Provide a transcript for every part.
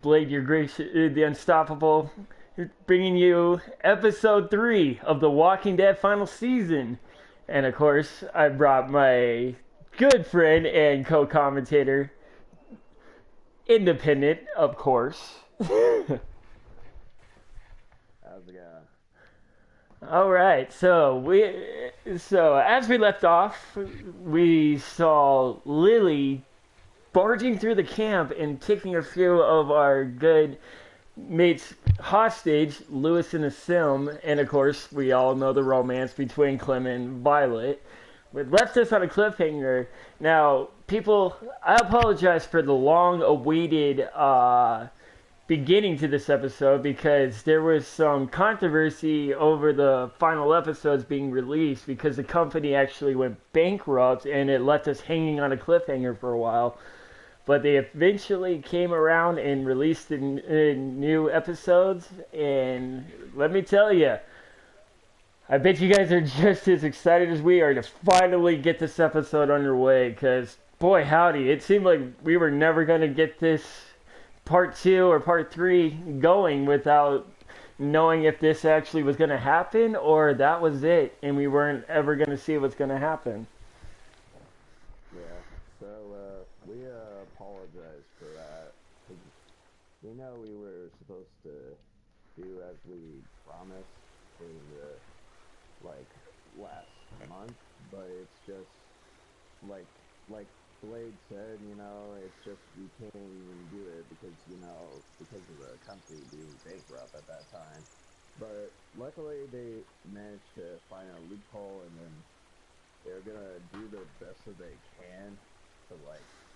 Blade, your grace, the Unstoppable, bringing you episode 3 of The Walking Dead final season. And of course, I brought my good friend and co-commentator, independent, of course. How's it going? All right, so as we left off, we saw Lily barging through the camp and taking a few of our good mates hostage, Lewis and Sim, and of course we all know the romance between Clem and Violet. It left us on a cliffhanger. Now, people, I apologize for the long-awaited beginning to this episode because there was some controversy over the final episodes being released because the company actually went bankrupt and it left us hanging on a cliffhanger for a while. But they eventually came around and released the new episodes, and let me tell you, I bet you guys are just as excited as we are to finally get this episode underway, because, boy howdy, it seemed like we were never going to get this part 2 or part 3 going without knowing if this actually was going to happen, or that was it, and we weren't ever going to see what's going to happen. We apologize for that. We know we were supposed to do as we promised in the, last month, but it's just, like Blade said, it's just we can't even do it because of the company being bankrupt at that time. But luckily they managed to find a loophole, and then they're gonna do the best that they can to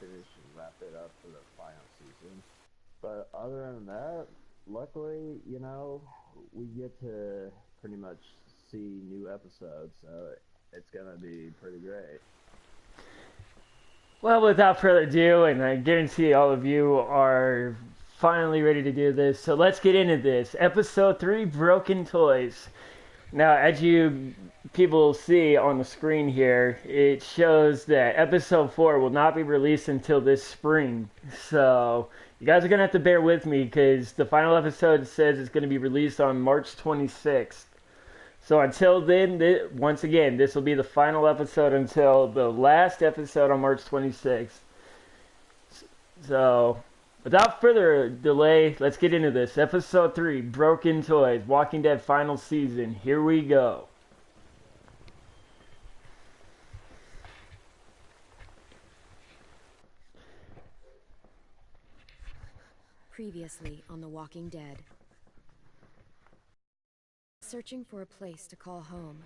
finish and wrap it up for the final season. But other than that, luckily, we get to pretty much see new episodes, so it's gonna be pretty great. Well, without further ado, and I guarantee all of you are finally ready to do this, so let's get into this. Episode 3, Broken Toys. Now, as you people see on the screen here, it shows that episode 4 will not be released until this spring. So, you guys are going to have to bear with me because the final episode says it's going to be released on March 26th. So until then, once again, this will be the final episode until the last episode on March 26th. So, without further delay, let's get into this. Episode 3, Broken Toys, Walking Dead final season. Here we go. Previously on The Walking Dead. Searching for a place to call home,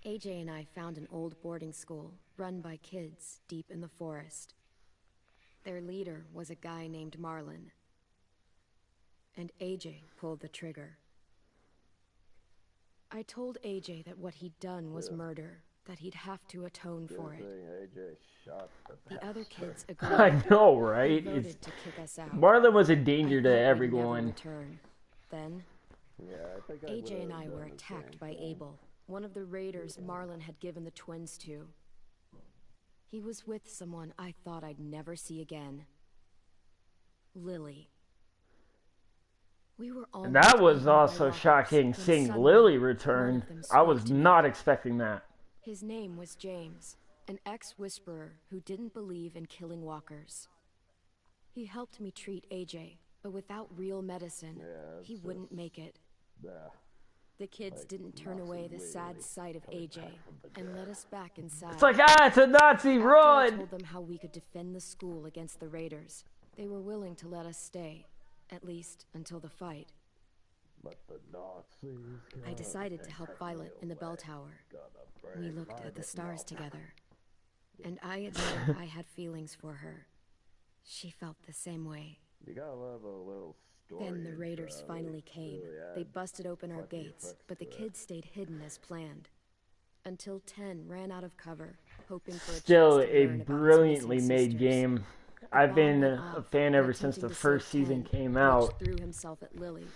AJ and I found an old boarding school run by kids deep in the forest. Their leader was a guy named Marlon, and AJ pulled the trigger. I told AJ that what he'd done was murder, that he'd have to atone for it. AJ shot the other kids agreed. I know, right? They voted to kick us out. Marlon was a danger to I thought we'd everyone. never return. Then I think AJ and I were attacked by Abel, one of the raiders Marlon had given the twins to. He was with someone I thought I'd never see again. Lily. We were all. And that was also shocking, seeing Lily return. I was not expecting that. His name was James, an ex-whisperer who didn't believe in killing walkers. He helped me treat AJ, but without real medicine, he wouldn't make it. The kids didn't turn away the sad sight of AJ and let us back inside. It's like, it's a Nazi, After run! I told them how we could defend the school against the raiders, they were willing to let us stay, at least until the fight. I decided to help Violet in the bell tower. We looked at the stars together, and I admitted I had feelings for her. She felt the same way. You gotta love a little story. Then the raiders finally came. They busted open our gates, but the kids stayed hidden as planned. Until 10 ran out of cover, hoping for Still a chance to a learn about brilliantly his made sisters. game. The I've bomb been went a off, fan but ever since the attempting to first save season 10, came Rich out. threw himself at Lily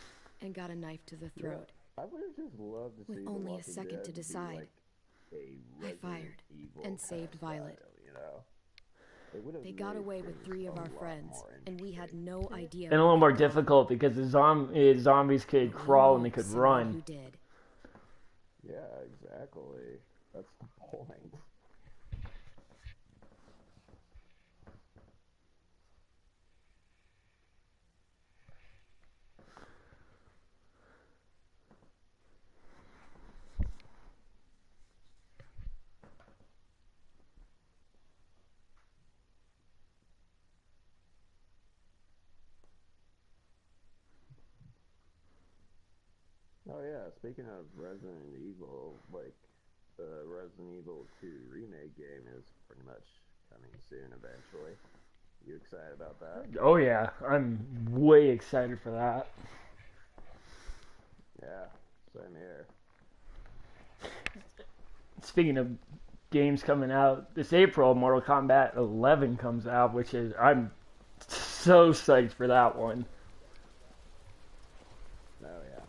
and got a knife to the throat. I would have just loved to see With The only a Walking second Dead to be decide, like a I Resident fired Evil and saved kind of Violet. style, They got away with 3 of our friends, and we had no idea. And a little more difficult because the zombies could crawl and they could run. Who did? Yeah, exactly. That's the point. Oh yeah, speaking of Resident Evil, like, the Resident Evil 2 remake game is pretty much coming soon eventually. You excited about that? Oh yeah, I'm way excited for that. Yeah, same here. Speaking of games coming out, this April, Mortal Kombat 11 comes out, which is, I'm so psyched for that one. Oh yeah.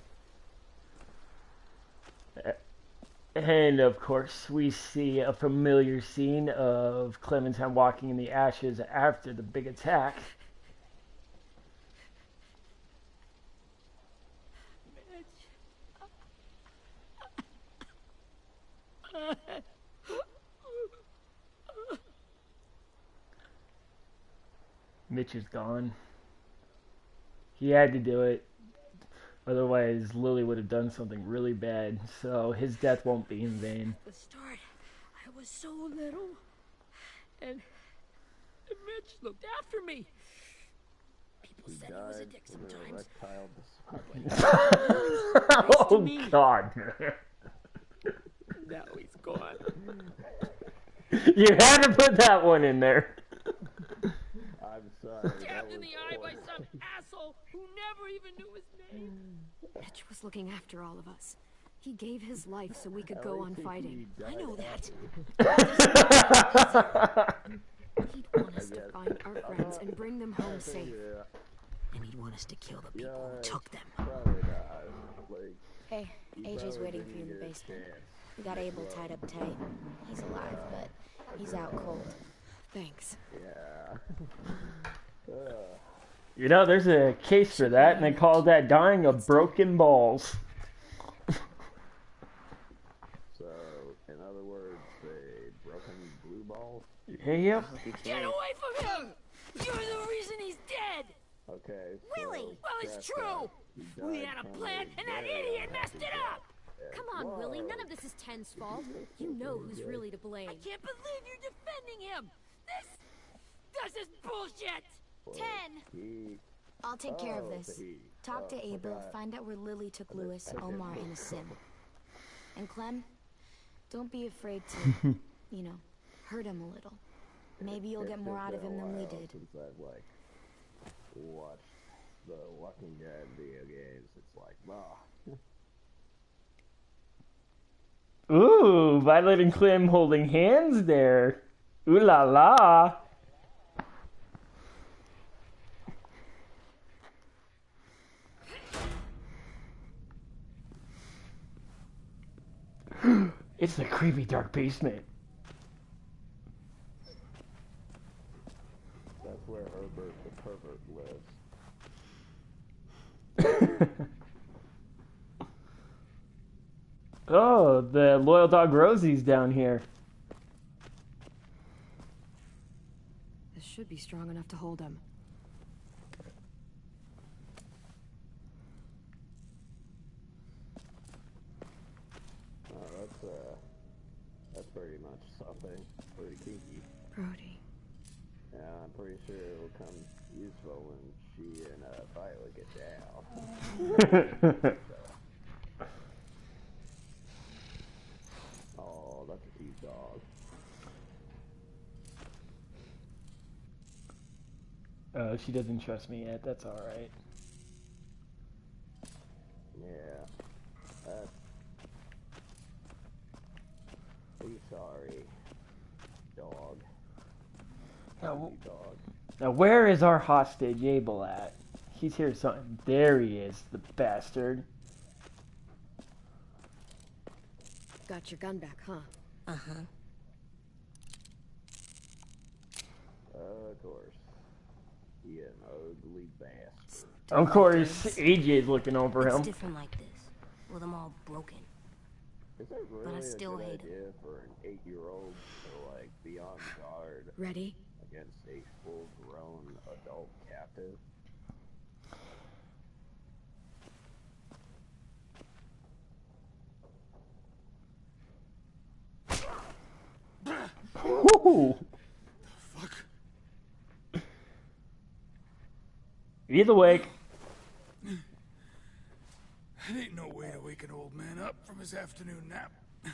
And of course, we see a familiar scene of Clementine walking in the ashes after the big attack. Mitch is gone. He had to do it. Otherwise, Lily would have done something really bad. So his death won't be in vain. At the start, I was so little. And Mitch looked after me. People said he was a dick sometimes. Oh, God. Now he's gone. You had to put that one in there. I'm sorry. Stabbed in the eye by some asshole who never even knew his name. Mitch was looking after all of us. He gave his life so we could go on fighting. I know that. He'd want us to find our friends and bring them home safe. And he'd want us to kill the people who took them. Probably not. Like, Hey, AJ's waiting for you in the basement. We got Abel tied up tight. He's alive, but he's out cold. Thanks. yeah. You know, there's a case for that, and they call that dying of broken balls. So, in other words, they broken blue balls? Yep. Get away from him! You're the reason he's dead! Okay. Willie! Well, it's true! We had a plan, and that idiot messed it up! Come on, Willie. None of this is Ten's fault. You know who's really to blame. I can't believe you're defending him! This is bullshit! 10! I'll take care of this. Talk to Abel, find out where Lily took Lewis, Omar, and a sim. And Clem, don't be afraid to, you know, hurt him a little. Maybe you'll get more out of him than we did. Since I've, like, watched the Walking Dead video games, it's like, Ooh, Violet and Clem holding hands there. Ooh la la. It's the creepy dark basement. that's where Herbert the pervert lives. Oh, the loyal dog Rosie's down here. This should be strong enough to hold him. Oh, that's pretty much something. Pretty kinky. Brody. Yeah, I'm pretty sure it'll come useful when she and Violet get down. Oh, that's a cute dog. She doesn't trust me yet. That's all right. Yeah. Be sorry, dog. Now, Dog. now, where is our hostage Abel at? He's here something. There he is, the bastard. Got your gun back, huh? Uh-huh. bastard. Of course, AJ's looking over him. It's different like this, with them all broken. Is it really but I still a good hate idea for an 8-year-old to, like, be on guard Ready? against a full-grown adult captive? Ooh. Fuck. Either way. It ain't no way to wake an old man up from his afternoon nap. I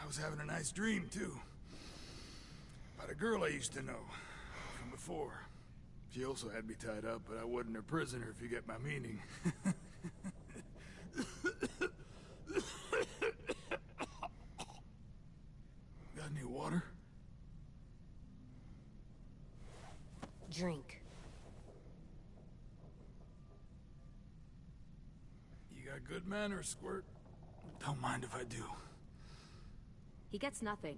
was having a nice dream, too. About a girl I used to know from before. She also had me tied up, but I wasn't her prisoner, if you get my meaning. Got any water? Drink. You got good manners, Squirt. Don't mind if I do. He gets nothing.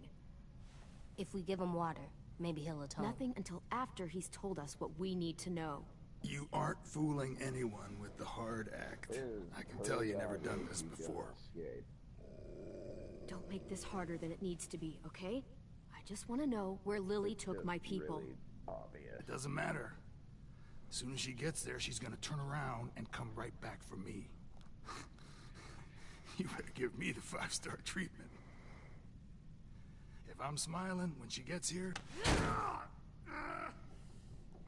If we give him water, maybe he'll atone. Nothing until after he's told us what we need to know. You aren't fooling anyone with the hard act. I can tell you never done this before. Don't make this harder than it needs to be, okay? I just want to know where Lily took my people. Really obvious. It doesn't matter. As soon as she gets there, she's gonna turn around and come right back for me. You better give me the 5-star treatment. If I'm smiling when she gets here...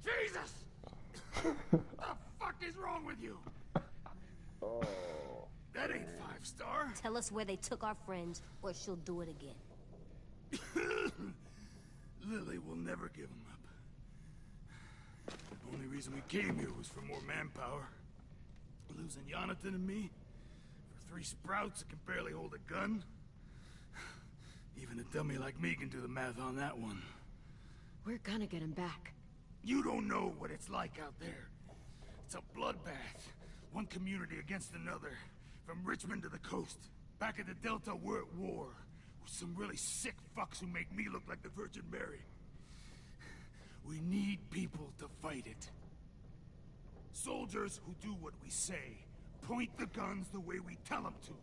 Jesus! The fuck is wrong with you? Oh. That ain't 5-star. Tell us where they took our friends, or she'll do it again. Lily will never give him up. The only reason we came here was for more manpower. Losing Jonathan and me for 3 sprouts that can barely hold a gun. Even a dummy like me can do the math on that one. We're gonna get him back. You don't know what it's like out there. It's a bloodbath. One community against another. From Richmond to the coast. Back at the Delta, we're at war. With some really sick fucks who make me look like the Virgin Mary. We need people to fight it. Soldiers who do what we say. Point the guns the way we tell them to.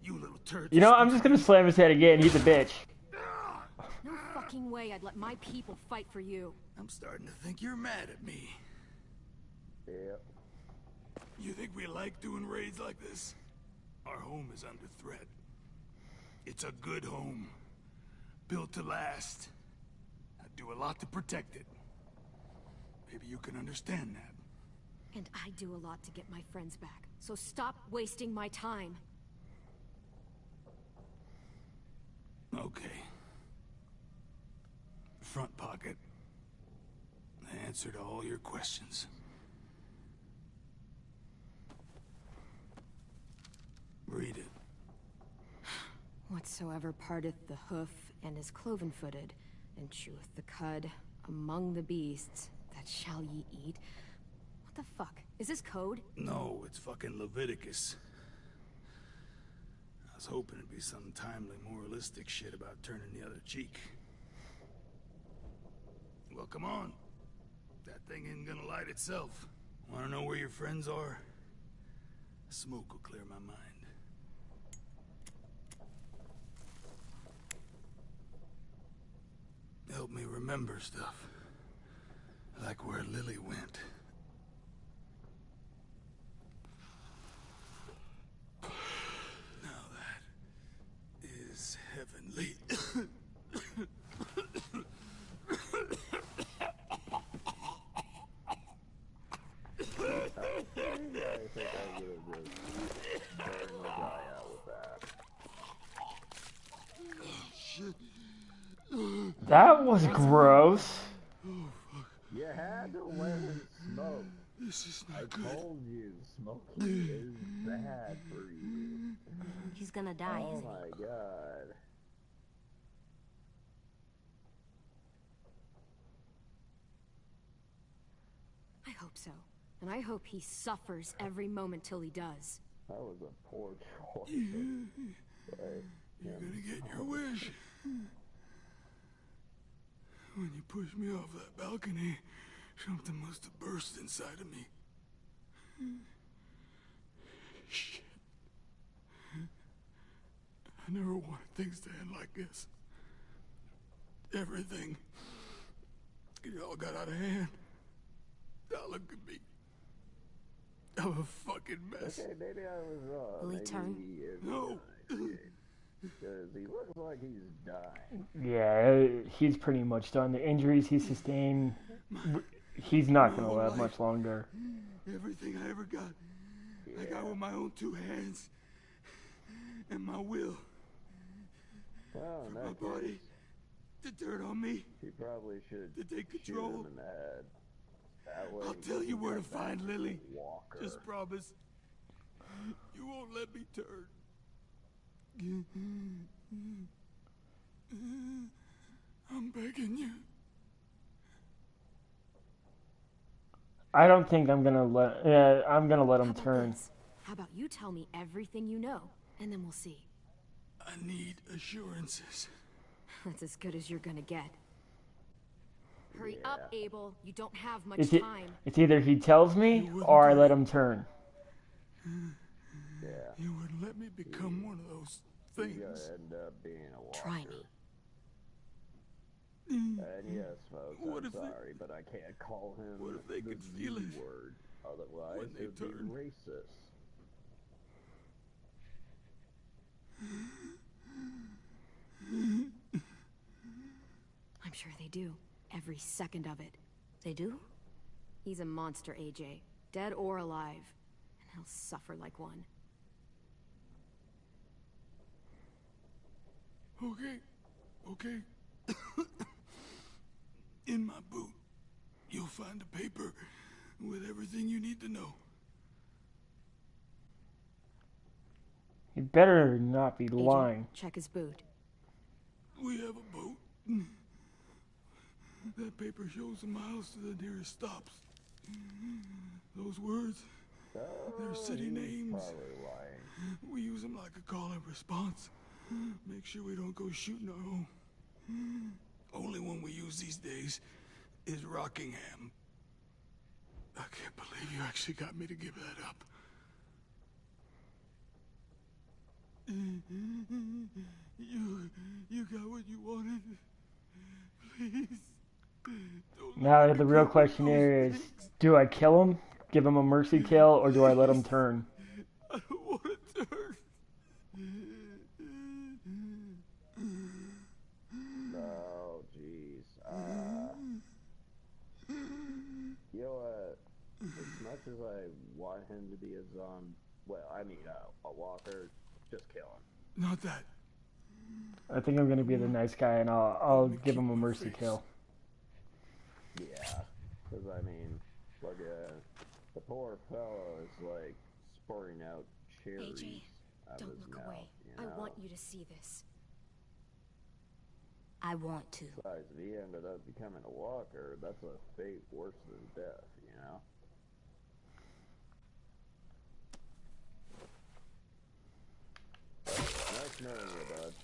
You little turds. You know, I'm just gonna slam his head again. He's a bitch. No fucking way I'd let my people fight for you. I'm starting to think you're mad at me. Yep. You think we like doing raids like this? Our home is under threat. It's a good home. Built to last. I'd do a lot to protect it. Maybe you can understand that. And I do a lot to get my friends back. So stop wasting my time. Okay. Front pocket. The answer to all your questions. Read it. Whatsoever parteth the hoof and is cloven-footed, and cheweth the cud among the beasts, that shall ye eat. What the fuck? Is this code? No, it's fucking Leviticus. I was hoping it'd be some timely, moralistic shit about turning the other cheek. Well, come on. That thing ain't gonna light itself. Wanna know where your friends are? Smoke will clear my mind. Help me remember stuff. Like where Lily went. Now that is heavenly. I think I would have just burned the guy out with that. Shit. That was gross. You had to let him smoke. This is I not good. told you, smoking is bad for you. He's gonna die, Oh isn't he? my god. I hope so. And I hope he suffers every moment till he does. That was a poor choice. But, You're gonna get your wish. When you pushed me off that balcony Something must have burst inside of me. Shit. I never wanted things to end like this. Everything. It all got out of hand. Now look at me. I'm a fucking mess. Okay, maybe I was wrong. Will he turn? No. Because he looks like he's dying. Yeah, he's pretty much done. The injuries he sustained, he's not going to live much longer. Everything I ever got, I got with my own two hands. And my will. Well, in My that body. case, The dirt on me. he probably should To take shoot control. him in the head. That way I'll tell you where to find Lily. Walker. Just promise. You won't let me turn. I'm begging you. I don't think I'm gonna let. I'm gonna let him turn. How about you tell me everything you know, and then we'll see. I need assurances. That's as good as you're gonna get. Hurry up, Abel. You don't have much It's time. It's either he tells me or I let him turn. Yeah. You wouldn't let me become one of those He's things. gonna end up being a walker. Try me. And yes, folks, What I'm if they- sorry, but I can't call him What if they the could feel Z it word. Otherwise, when they it would be turn? racist. I'm sure they do. Every second of it. They do? He's a monster, AJ. Dead or alive. And he'll suffer like one. Okay. In my boot, you'll find a paper with everything you need to know. He better not be lying. AJ, check his boot. We have a boat. That paper shows the miles to the nearest stops. Those words, they're city names. Probably lying. We use them like a call and response. Make sure we don't go shooting our own. Only one we use these days is Rockingham. I can't believe you actually got me to give that up. You got what you wanted. Please. Now the real question here is, do I kill him, give him a mercy kill, or do I let him turn? I don't want to turn. Oh, jeez. You know what? As much as I want him to be a zombie, a walker, just kill him. Not that. I think I'm gonna be the nice guy, and I'll give him a mercy kill. Yeah, because look at the poor fellow is like spurting out cherries AJ, out of don't his look mouth. away. You know? I want you to see this. I want to. Besides, if he ended up becoming a walker, that's a fate worse than death, you know? Nice knowing you, bud.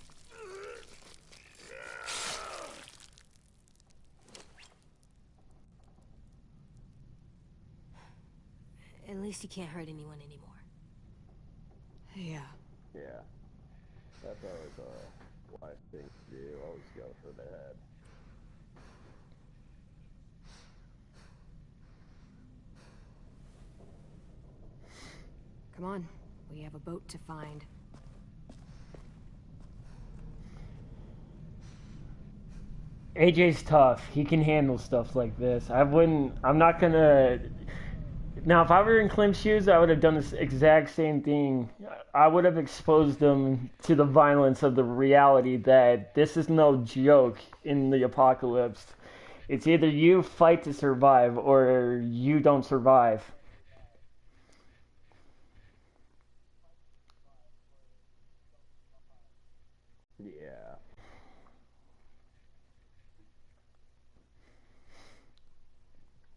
At least you can't hurt anyone anymore. Yeah. Yeah. That's always a wise thing to do. Always go for the head. Come on. We have a boat to find. AJ's tough. He can handle stuff like this. I'm not gonna... Now, if I were in Clem's shoes, I would have done this exact same thing. I would have exposed them to the violence of the reality that this is no joke in the apocalypse. It's either you fight to survive or you don't survive. Yeah.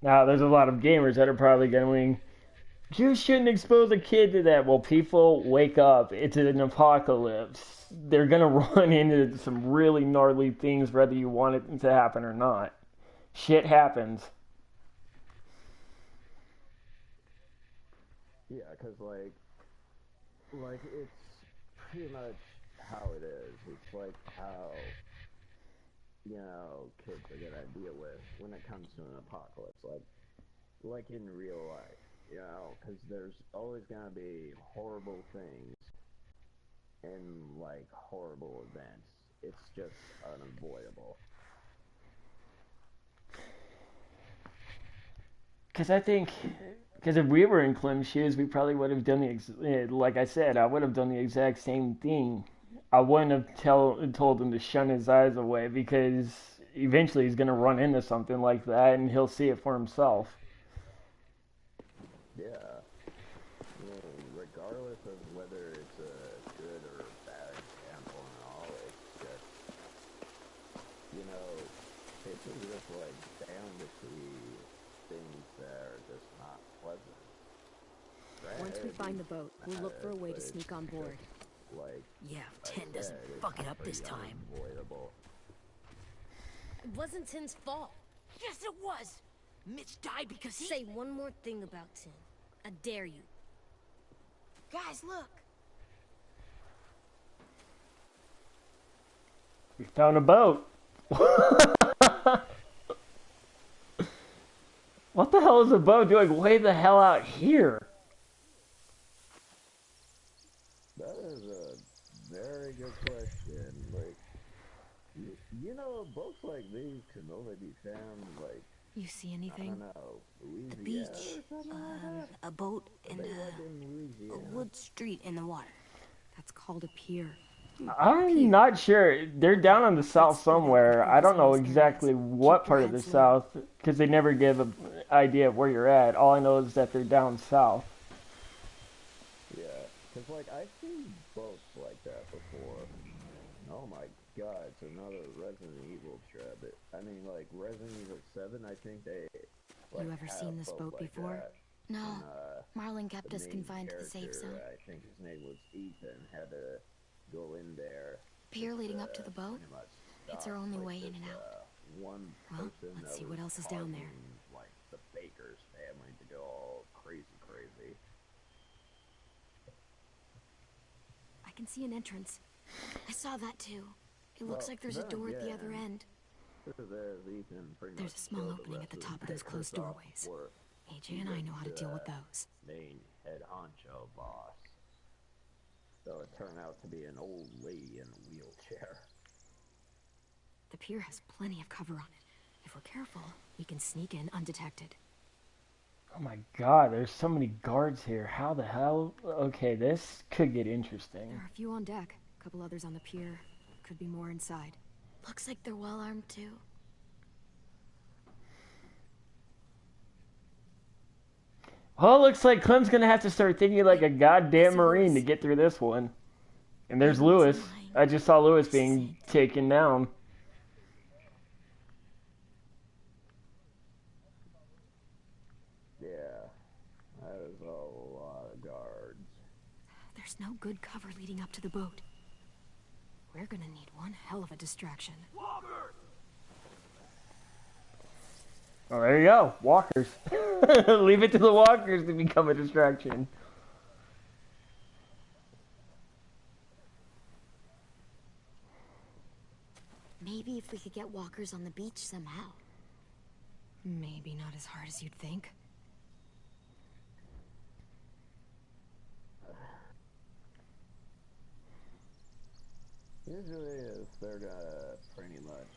Now, there's a lot of gamers that are probably going, you shouldn't expose a kid to that. Well, people, wake up. It's an apocalypse. They're going to run into some really gnarly things whether you want it to happen or not. Shit happens. Yeah, because like it's pretty much how it is. It's like how kids are gonna deal with when it comes to an apocalypse, like in real life, because there's always gonna be horrible things and like horrible events. It's just unavoidable. Because I think, because if we were in Clem's shoes, we probably would have done like I said, I would have done the exact same thing. I wouldn't have told him to shun his eyes away because eventually he's going to run into something like that and he'll see it for himself. Yeah. I mean, regardless of whether it's a good or bad example and all, it's just, it's just like bound to see things that are just not pleasant. Once we find the boat, we'll look for a way to sneak on board. Yeah, Tin doesn't fuck it up this time. Unavoidable. It wasn't Tin's fault. Yes, it was. Mitch died because he... Say one more thing about Tin. I dare you. Guys, look. We found a boat. What the hell is a boat doing way the hell out here? That is a very good question. Boats like these can only be found, You see anything? I don't know, Louisiana The beach, a boat, and a wood street in the water. That's called a pier. I'm not sure. They're down in the south somewhere. I don't know exactly what part of the south, because they never give an idea of where you're at. All I know is that they're down south. Yeah, because, I've seen boats like that before. Oh my god, it's another Resident Evil trap. Resident Evil 7, I think they, You ever seen this boat before? That. No. And, Marlon kept us confined to the safe zone. I think his name was Ethan, had to go in there. Pier leading up to the boat? It's our only way in and out. Well, let's see what else is down there. The Baker's family to go all crazy. I can see an entrance. I saw that too. It looks like there's a door at the other end. There's a small opening at the top of those closed doorways. AJ and I know how to deal with those. Main head honcho boss. So it turned out to be an old lady in a wheelchair. The pier has plenty of cover on it. If we're careful, we can sneak in undetected. Oh my god, there's so many guards here. How the hell? Okay, this could get interesting. There are a few on deck. A couple others on the pier. Could be more inside. Looks like they're well armed too. Well, it looks like Clem's gonna have to start thinking like a goddamn Marine to get through this one. And there's Lewis. I just saw Lewis being taken down. Yeah, that is a lot of guards. There's no good cover leading up to the boat. We're gonna need one hell of a distraction. Walker! Oh, there you go. Walkers. Leave it to the walkers to become a distraction. Maybe if we could get walkers on the beach somehow. Maybe not as hard as you'd think. Usually if they're gonna pretty much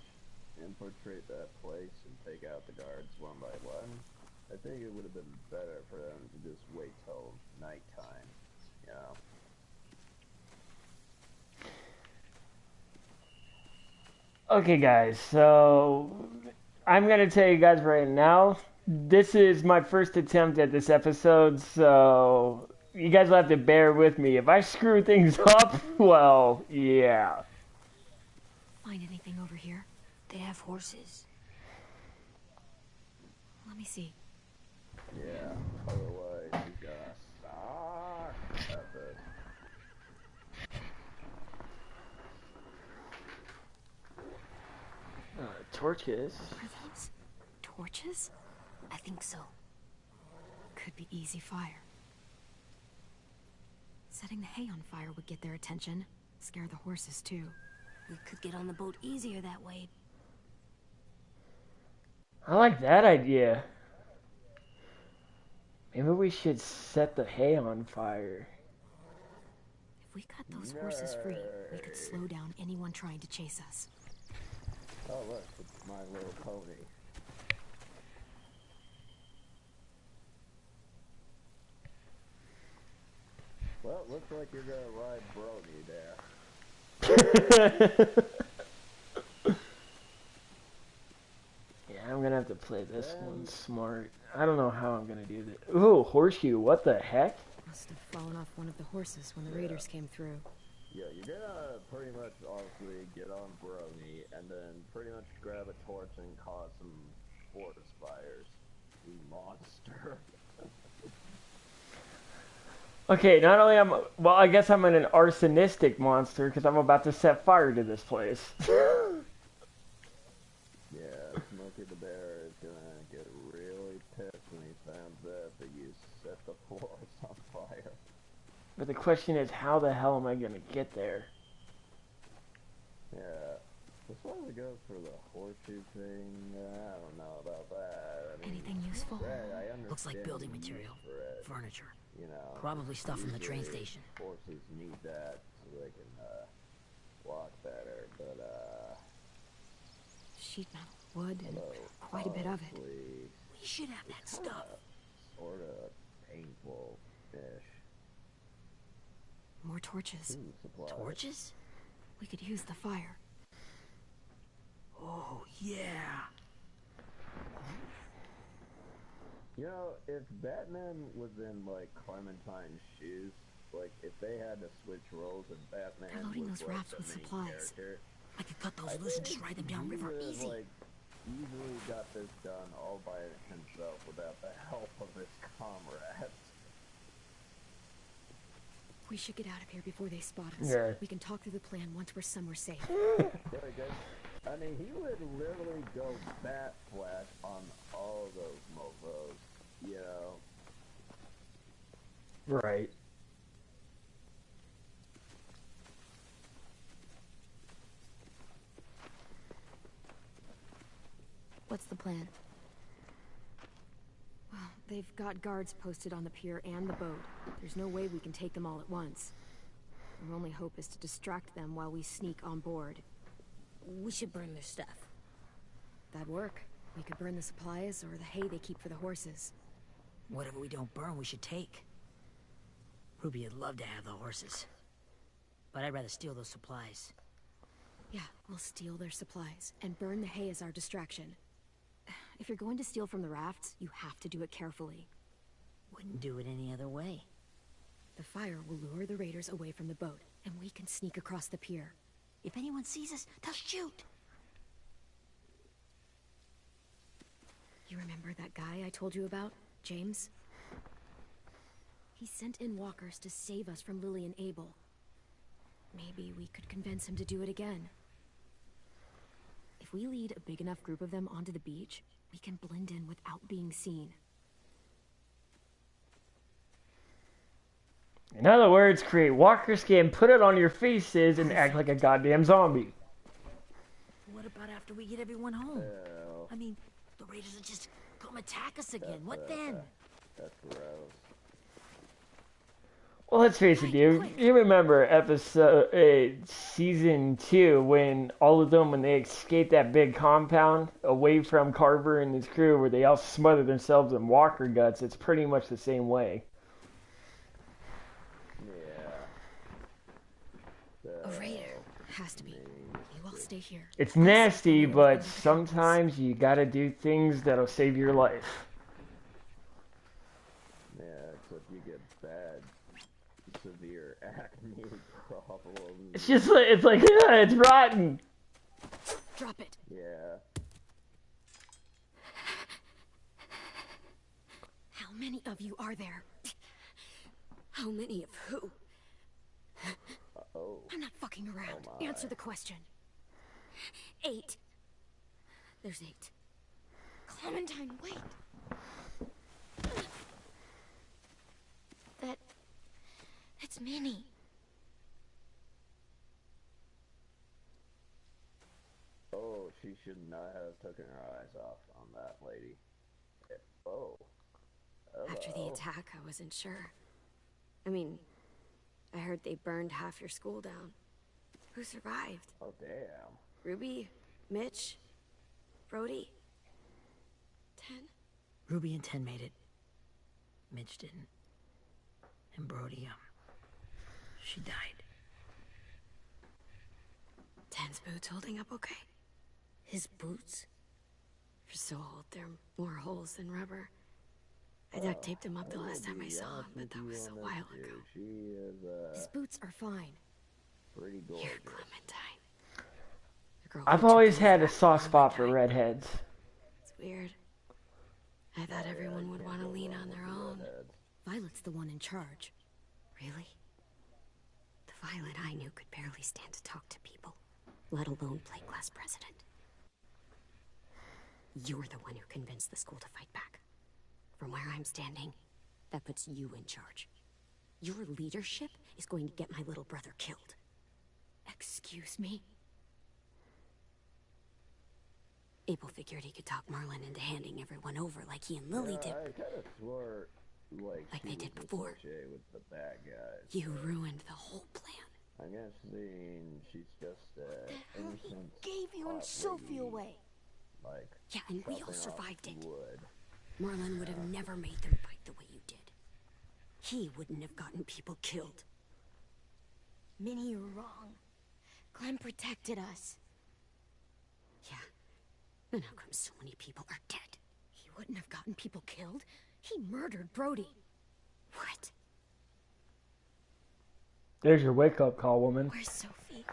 infiltrate that place and take out the guards one by one, I think it would have been better for them to just wait till nighttime, Okay, guys, so I'm going to tell you guys right now, this is my first attempt at this episode, so you guys will have to bear with me. If I screw things up, well, yeah. Find anything over here? They have horses. Let me see. Yeah, otherwise you gotta suck at the... Torches. Are those torches? I think so. Could be easy fire. Setting the hay on fire would get their attention. Scare the horses, too. We could get on the boat easier that way. I like that idea. Maybe we should set the hay on fire. If we cut those horses free, we could slow down anyone trying to chase us. Oh look, it's My Little Pony. Well, looks like you're gonna ride Brody there. Yeah, I'm gonna have to play this one smart. I don't know how I'm gonna do this. Ooh, horseshoe, what the heck? Must have fallen off one of the horses when the raiders came through. Yeah, you're gonna pretty much obviously get on Brony and then pretty much grab a torch and cause some forest fires. You monster. Okay, not only well, I guess I'm an arsonistic monster because I'm about to set fire to this place. Yeah, Smokey the Bear is gonna get really pissed when he finds out that you set the forest on fire. But the question is, how the hell am I gonna get there? Yeah, as far as it goes for the horseshoe thing, I don't know about that. I mean, Anything useful? I understand Looks like building the need material. for it, Furniture. you know. Probably stuff from the train Usually station. Horses need that so they can walk better, but Sheet metal, wood, and although, quite a bit of it. honestly, We should have that stuff. sort of painful-ish. More torches. Food supplies. Torches? We could use the fire. Oh, yeah. You know, if Batman was in, like, Clementine's shoes, like, if they had to switch roles and Batman They're loading was, those like, rafts the with main supplies. character, I could cut those loose and just ride them downriver he would have, easy. like, easily got this done all by himself without the help of his comrades. We should get out of here before they spot us. Yeah. We can talk through the plan once we're somewhere safe. Very good. I mean, he would literally go bat flat on all of those mofos, you know? Right. What's the plan? Well, they've got guards posted on the pier and the boat. There's no way we can take them all at once. Our only hope is to distract them while we sneak on board. We should burn their stuff. That'd work. We could burn the supplies or the hay they keep for the horses. Whatever we don't burn, we should take. Ruby would love to have the horses. But I'd rather steal those supplies. Yeah, we'll steal their supplies and burn the hay as our distraction. If you're going to steal from the rafts, you have to do it carefully. Wouldn't do it any other way. The fire will lure the raiders away from the boat, and we can sneak across the pier. If anyone sees us, they'll shoot. You remember that guy I told you about, James? He sent in walkers to save us from Lily and Abel. Maybe we could convince him to do it again. If we lead a big enough group of them onto the beach, we can blend in without being seen. In other words, create walker skin, put it on your faces, and act like a goddamn zombie. What about after we get everyone home? I mean, the raiders will just come attack us again. What then? That's gross. Well, let's face it, dude. You remember season 2 when all of them, when they escaped that big compound away from Carver and his crew, where they all smothered themselves in walker guts. It's pretty much the same way. A raider. Has to be. You all stay here. It's nasty, but sometimes you gotta do things that'll save your life. Yeah, except you get bad, severe acne problems. It's just like, it's rotten. Drop it. Yeah. How many of you are there? How many of who? Uh-oh. I'm not fucking around. Oh my. Answer the question. 8. There's 8. Clementine, wait. It's Minnie. Oh, she should not have taken her eyes off on that lady. Oh. Hello. After the attack, I wasn't sure. I mean, I heard they burned half your school down. Who survived? Oh, damn. Ruby? Mitch? Brody? 10? Ruby and 10 made it. Mitch didn't. And Brody, she died. 10's boots holding up okay? His boots? They're so old, there are more holes than rubber. I duct taped him up the last time I saw him, but that was a while ago. She is, His boots are fine. pretty gorgeous. Here, Clementine. The girl I've who took always over had a that soft spot for Clementine. redheads. It's weird. I thought everyone would want to lean on their own. Violet's the one in charge. Really? The Violet I knew could barely stand to talk to people, let alone play class president. You're the one who convinced the school to fight back. From where I'm standing, that puts you in charge. Your leadership is going to get my little brother killed. Excuse me? Abel figured he could talk Marlin into handing everyone over like he and Lily did. I kind of swore, Like they did before. With the bad guys. You ruined the whole plan. I'm guessing she's just The hell he innocent gave you and hot Sophie lady, away. Like, Yeah, and we all chopping off survived it. wood. Marlon would have never made them fight the way you did. He wouldn't have gotten people killed. Minnie, you're wrong. Clem protected us. Yeah. And how come so many people are dead? He wouldn't have gotten people killed. He murdered Brody. What? There's your wake-up call, woman. Where's Sophie?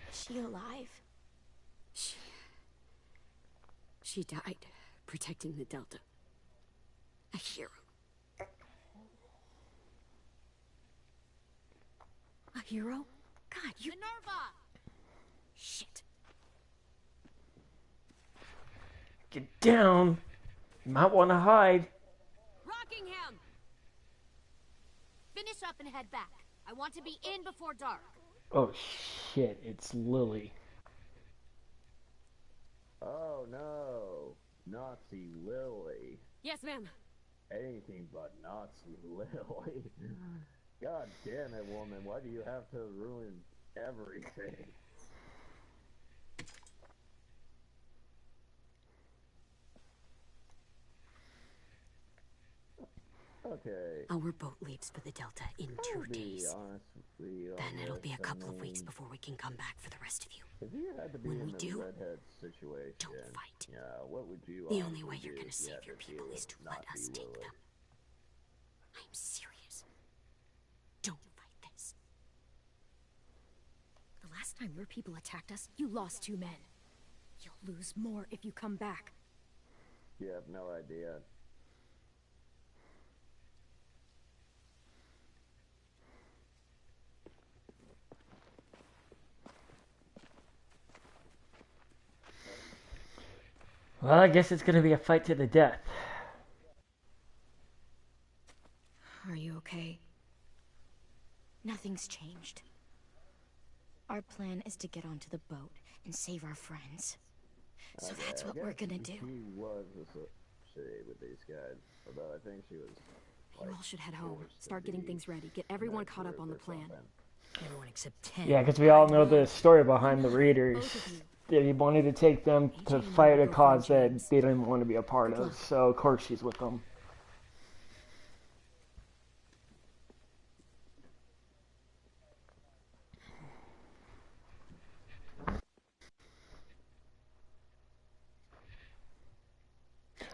Is she alive? She died protecting the Delta. A hero. A hero? God, you... Minerva! Shit. Get down. You might want to hide. Rockingham! Finish up and head back. I want to be in before dark. Oh shit, it's Lily. Oh no, Nazi Lily. Yes, ma'am. Anything but Nazi Lily. God damn it, woman, why do you have to ruin everything? Okay. Our boat leaves for the Delta in 2 days. Then it'll be a couple of weeks before we can come back for the rest of you. If you had to be When in we the do, redhead situation, don't fight. Yeah, what would you The only honestly way you're do gonna if you save had your to people deal is with to let us Nazi take Lily? them. I'm serious. Don't fight this. The last time your people attacked us, you lost 2 men. You'll lose more if you come back. You have no idea. Well, I guess it's gonna be a fight to the death. Are you okay? Nothing's changed. Our plan is to get onto the boat and save our friends. So that's I what we're guess gonna do. She was associated with these guys, although I think she was. You Like, all should head home. forced to Start getting be things ready. Get everyone in a caught up group on the or plan. something. Everyone except 10. Yeah, because we all know the story behind the Both readers. of you. They wanted to take them to fight a cause that they didn't want to be a part of. So of course she's with them.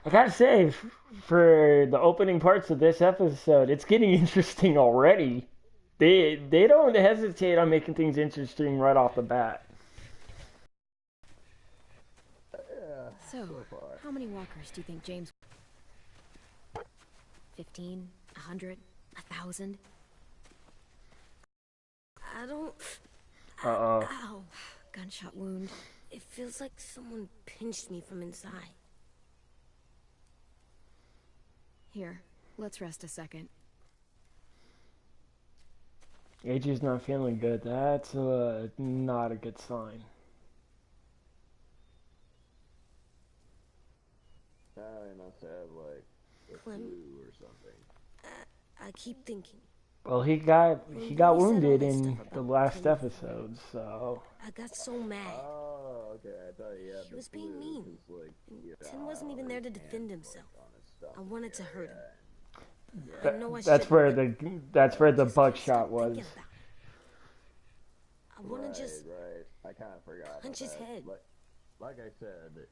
I gotta say, for the opening parts of this episode, it's getting interesting already. They don't hesitate on making things interesting right off the bat. So, how many walkers do you think James... 15? 100? 1,000? I don't... Uh-oh. Ow. Gunshot wound. It feels like someone pinched me from inside. Here, let's rest a second. AJ's not feeling good. That's not a good sign. I must have like a flu or something. I keep thinking. Well, he got wounded Really in the last episode, so. I got so mad. Oh, okay. I thought He was being mean. Like, Tin wasn't even there to defend himself. I wanted to hurt him. That's where the buckshot was. I want to just I kind of forgot. Punch his head. Like I said,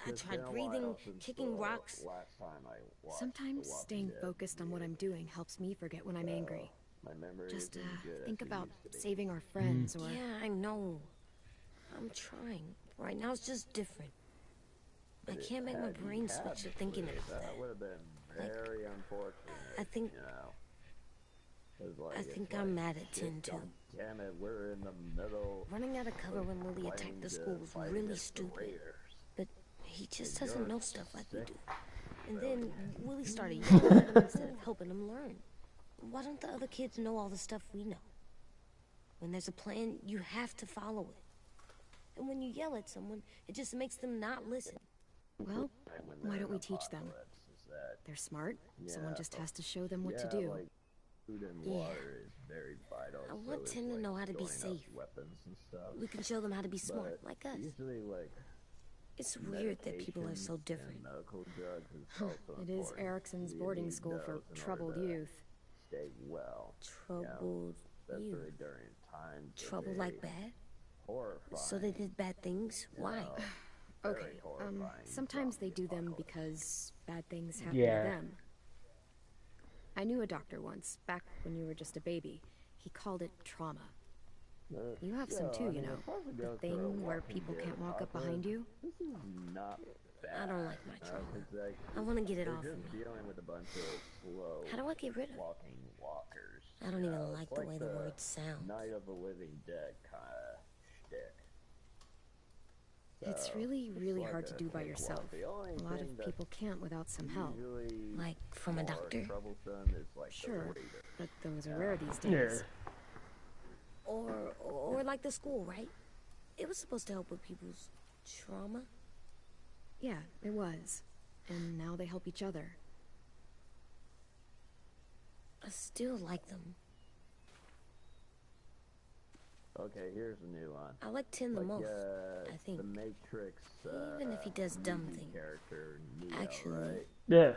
I tried breathing, kicking rocks. Last time I watched Sometimes staying focused on what I'm doing helps me forget when I'm angry. My memory Just isn't good think as it about used to be. saving our friends or... Yeah, I know. I'm trying. Right now it's just different. I can't make my brain switch to thinking about that. That would have been very unfortunate. I think... You know. I think I'm mad at Tin too. Damn it, we're in the middle. Running out of cover when Lily attacked the school was really stupid. But he just doesn't know stuff like we do. And then Willie started yelling at him instead of helping him learn. Why don't the other kids know all the stuff we know? When there's a plan, you have to follow it. And when you yell at someone, it just makes them not listen. Well, why don't we teach them? They're smart. Someone just has to show them what to do. Food and water is very vital. I want Tin to know how to be safe. Weapons and stuff. We can show them how to be smart, like us. Usually, like, it's weird that people are so different. Medical drugs is also It is Erickson's boarding school for troubled youth. Stay well. Troubled youth. During times Trouble like bad? Horrifying. So they did bad things? Why? Okay, sometimes they do them because bad things happen Yeah. to them. I knew a doctor once, back when you were just a baby. He called it trauma. You have some too, you know. The thing where people can't walk up behind you. This is not bad. I don't like my trauma. I want to get it off of me. Dealing with a bunch of slow How do I get rid of it? walking walkers. I don't even like the way the word sounds. Night of the Living Dead kind of shtick. It's really, really hard to do by yourself. A lot of people can't without some help. Like from a doctor? Sure, but those are rare these days. Or like the school, right? It was supposed to help with people's trauma. Yeah, it was. And now they help each other. I still like them. Okay, here's a new one. I like Tin the most, I think. The Matrix, even if he does dumb things. Neo, Actually, right? Yeah.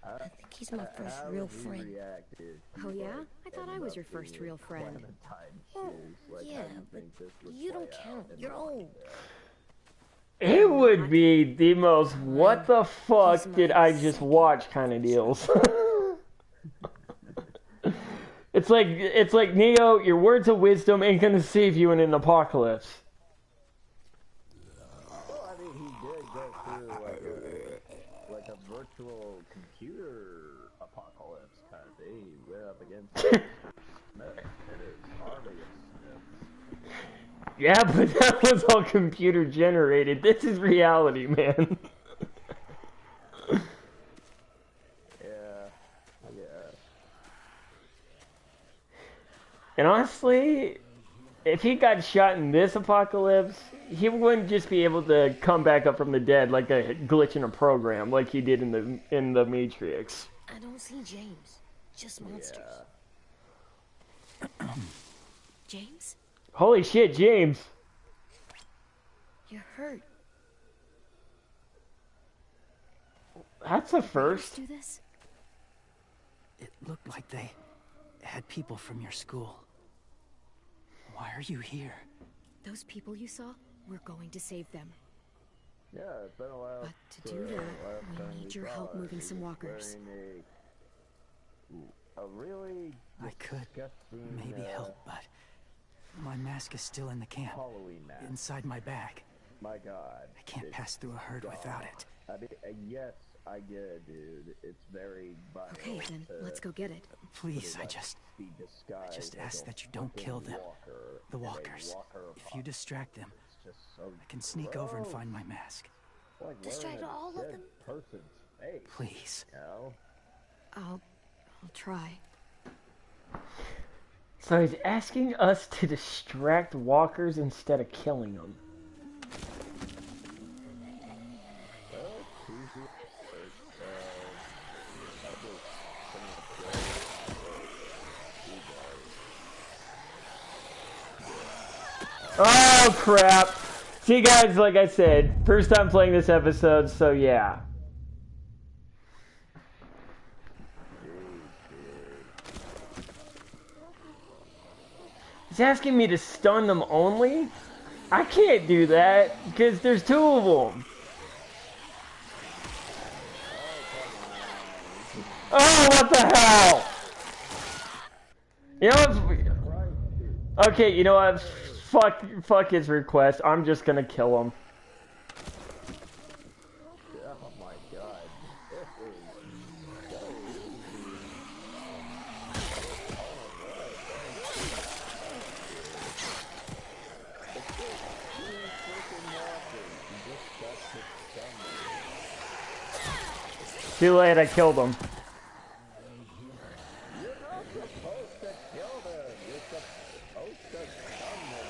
I think he's my first real friend. Oh yeah? I thought I was your first real friend. Well, yeah, but you don't count. You're old. It would be the most what the fuck did I just watch kind of deals. It's like Neo, your words of wisdom ain't gonna save you in an apocalypse. Well, I mean, he did go through like a virtual computer apocalypse kind of thing. He went up against Smith and his army of Smiths. Yeah, but that was all computer generated. This is reality, man. And honestly, if he got shot in this apocalypse, he wouldn't just be able to come back up from the dead like a glitch in a program, like he did in the Matrix. I don't see James, just monsters. Yeah. James? Holy shit, James! You're hurt. That's a first. Do this? It looked like they had people from your school. Why are you here? Those people you saw, we're going to save them. Yeah, it's been a while. But to do that, we need your help moving some walkers. A really I could maybe help, but my mask is still in the camp. Halloween mask. Inside my bag. My God. I can't pass through a herd without it. I mean, yes, I get it, dude. It's very vital. Okay, then let's go get it. Please, I just ask that you don't kill them. The walkers. If you distract them, I can sneak over and find my mask. Distract all of them? Please. I'll try. So he's asking us to distract walkers instead of killing them. Oh crap! See guys, like I said, first time playing this episode, so yeah. He's asking me to stun them only? I can't do that, because there's two of them. Oh, what the hell? You know what? Okay, you know what? Fuck his request. I'm just gonna kill him. Oh my god. Too late, I killed him. You're not supposed to kill them. You're supposed to stun them.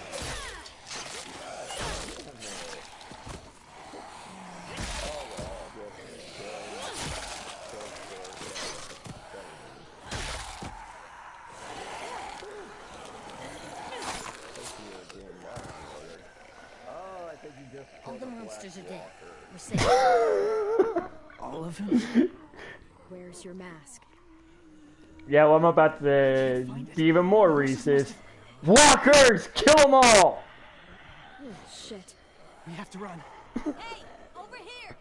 Oh, I think you just All the monsters are dead. We're safe. All of them? Where's your mask? Yeah, well, I'm about to be even more racist. Walkers! Kill them all! Oh, shit. We have to run. Hey, over here!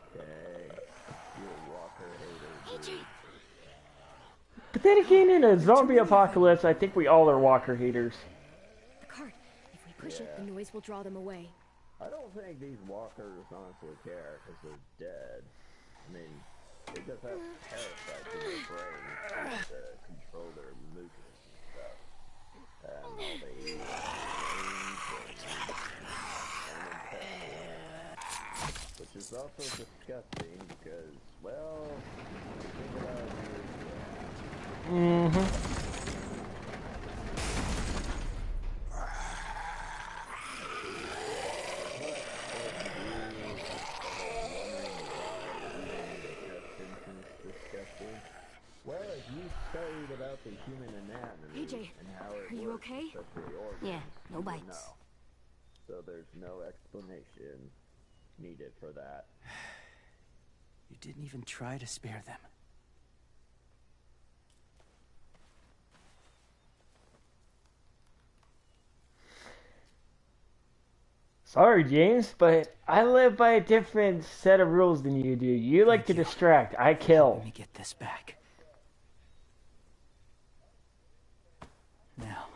AJ! But then again, in a zombie apocalypse, I think we all are walker haters. The cart. If we push it, the noise will draw them away. I don't think these walkers honestly care because they're dead. I mean, they just have parasites in their brains to control their movements and stuff. And all they eat is which is also disgusting because, well, think about it. Mm-hmm. Well, if you studied about the human anatomy AJ, and how it are you works, okay? especially organs, Yeah, no you would bites. know. So there's no explanation needed for that. You didn't even try to spare them. Sorry, James, but I live by a different set of rules than you do. You like to distract. I kill. Let me get this back. Now,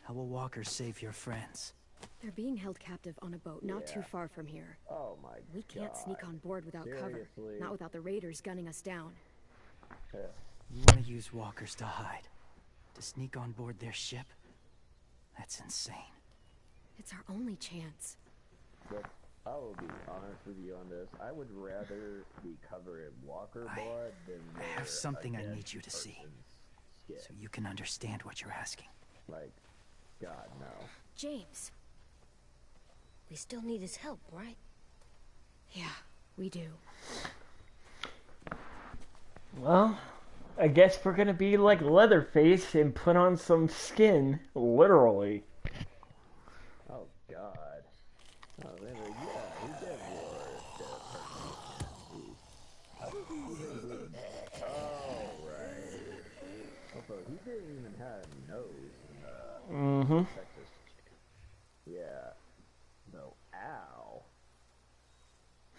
how will walkers save your friends? They're being held captive on a boat not too far from here. Oh my god. We can't sneak on board without Seriously? cover. Not without the raiders gunning us down. You want to use walkers to hide? To sneak on board their ship? That's insane. It's our only chance. But I will be honest with you on this. I would rather be covered in walker blood than I have something a I dead need you to see. skin. So you can understand what you're asking. Like, God, no. James. We still need his help, right? Yeah, we do. Well, I guess we're gonna be like Leatherface and put on some skin, literally. Oh God. Oh, he did war. Oh right. Although he didn't even have a nose in Texas. Yeah. No. Ow.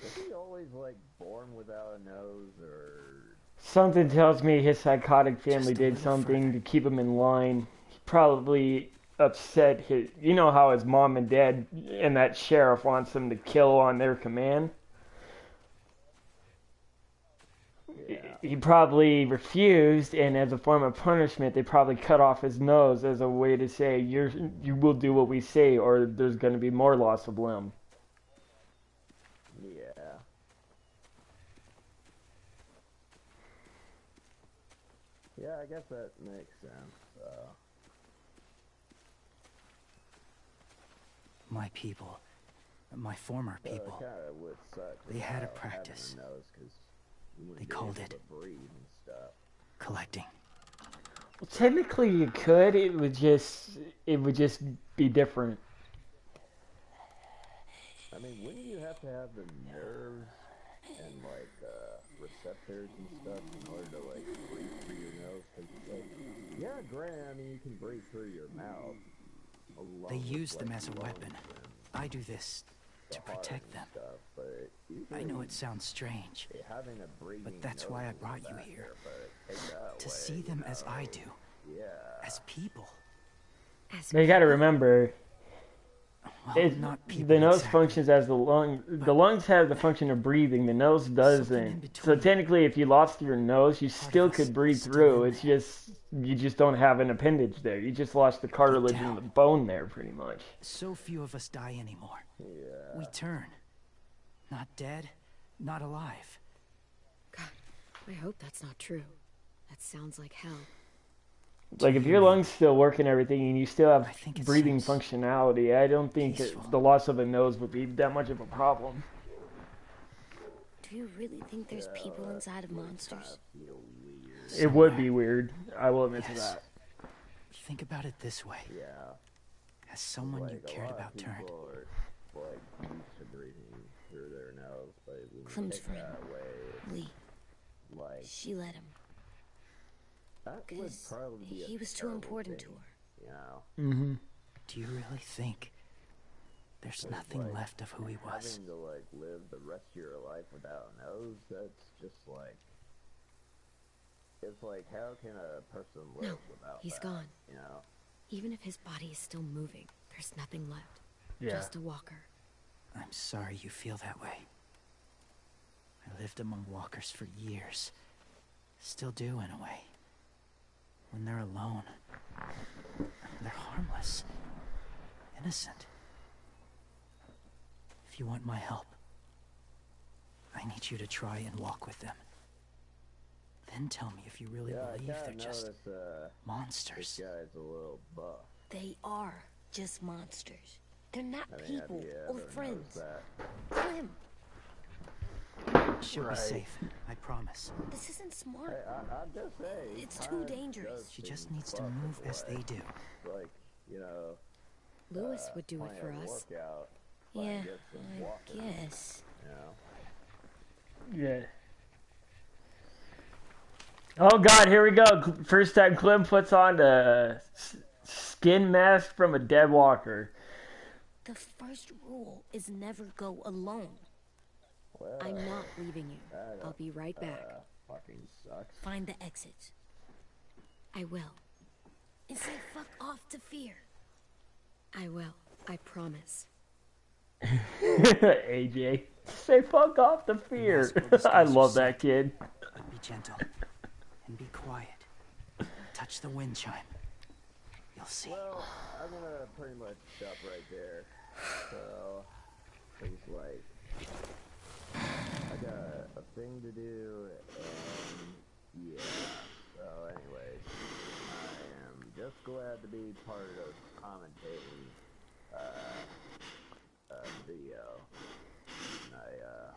Was he always like born without a nose, or? Something tells me his psychotic family did something to keep him in line. He probably upset his... You know how his mom and dad and that sheriff wants him to kill on their command? Yeah. He probably refused, and as a form of punishment, they probably cut off his nose as a way to say, you will do what we say, or there's going to be more loss of limb. Yeah. Yeah, I guess that makes sense. My people, my former people, they had a practice. They called it collecting. Well, technically you could. It would just be different. I mean, wouldn't you have to have the nerves and like receptors and stuff in order to like breathe through your nose? Cause like, yeah, granted, I mean you can breathe through your mouth. They use them as a weapon. I do this to protect them. Stuff, but I know it sounds strange, but that's why I brought you here. To see them as I do. As people. Now you gotta remember, Well, not people the nose exactly. functions as the lung. The lungs have the function of breathing. The nose doesn't. So technically, if you lost your nose, you still could breathe through. It's just you just don't have an appendage there. You just lost the cartilage and the bone there, pretty much. So few of us die anymore. Yeah. We turn. Not dead, not alive. God, I hope that's not true. That sounds like hell. Like, if your lungs still work and everything, and you still have breathing seems functionality, I don't think the loss of a nose would be that much of a problem. Do you really think there's people inside of monsters? It would be weird. I will admit to that. Think about it this way. Yeah. As someone you cared about turned. Like used to breathing through their nose, but we Clem's friend, Lee. Like, she let him. Because he was too important to her. You know? Mm-hmm. Do you really think there's nothing left of who he was? Having to like live the rest of your life without a nose, that's just like, it's like, how can a person live without he's that, gone. you know? Even if his body is still moving, there's nothing left. Yeah. Just a walker. I'm sorry you feel that way. I lived among walkers for years. Still do, in a way. When they're alone, they're harmless. Innocent. If you want my help, I need you to try and walk with them. Then tell me if you really believe they're just monsters. This guy's a little buff. They are just monsters. They're not people or friends. Clem, She'll be safe, I promise. this isn't smart. I'm just saying. It's too dangerous. She just needs to move as they do. Like, you know, Lewis would do it for us. Yeah, I guess. You know? Yeah. Oh God, here we go. First time Clem puts on a skin mask from a dead walker. The first rule is never go alone. Well, I'm not leaving you. I'll be right back. Fucking sucks. Find the exit. I will. And say fuck off to fear. I will. I promise. AJ, say fuck off the fear. I love that kid. But be gentle and be quiet. Touch the wind chime. You'll see. Well, I'm gonna pretty much stop right there. So, things like, I got a thing to do, and yeah. So, anyways, I am just glad to be part of commentating video. And I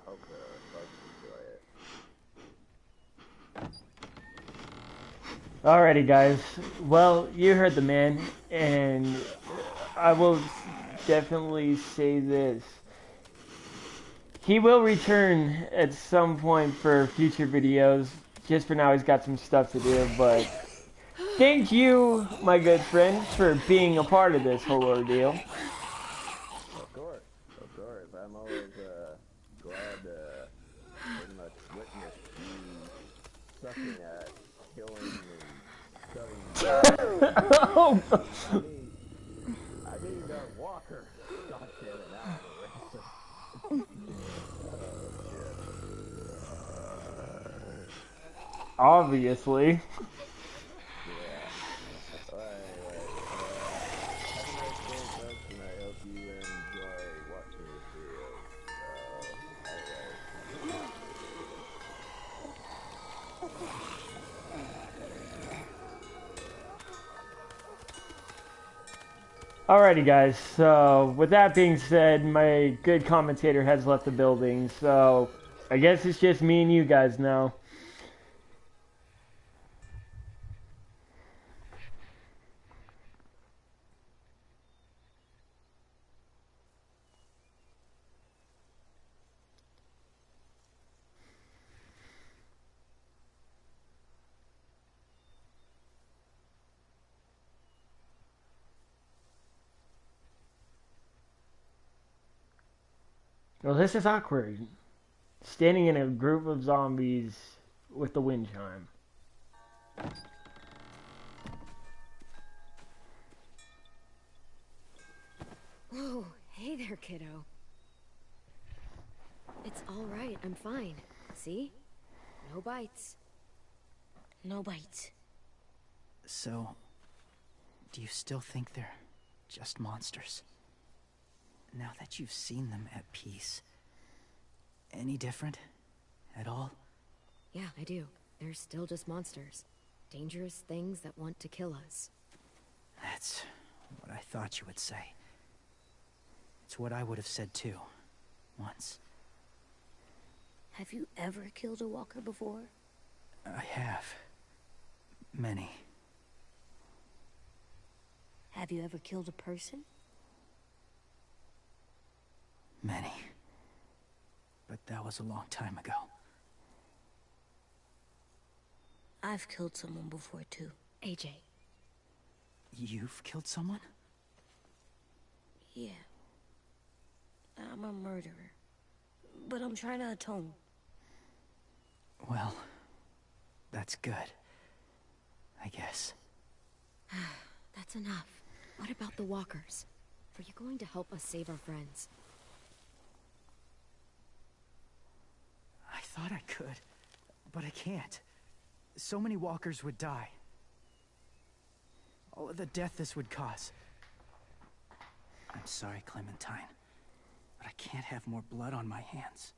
hope the folks enjoy it. Alrighty, guys. Well, you heard the man, and I will definitely say this. He will return at some point for future videos. Just for now, he's got some stuff to do, but thank you, my good friend, for being a part of this whole ordeal. Of course. I'm always glad to pretty much witness you sucking at killing and studying. Oh. I need that walker. God damn it, now I'm Obviously. Alrighty, guys. So, with that being said, my good commentator has left the building. So, I guess it's just me and you guys now. Well, this is awkward. Standing in a group of zombies with the wind chime. Whoa, hey there, kiddo. It's all right, I'm fine. See? No bites. No bites. So, do you still think they're just monsters? Now that you've seen them at peace, any different at all? Yeah, I do. They're still just monsters. Dangerous things that want to kill us. That's what I thought you would say. It's what I would have said too, once. Have you ever killed a walker before? I have. Many. Have you ever killed a person? Many. But that was a long time ago. I've killed someone before too. AJ. You've killed someone? Yeah. I'm a murderer. But I'm trying to atone. Well, that's good. I guess. That's enough. What about the walkers? Are you going to help us save our friends? I thought I could, but I can't. So many walkers would die. All of the death this would cause. I'm sorry, Clementine, but I can't have more blood on my hands.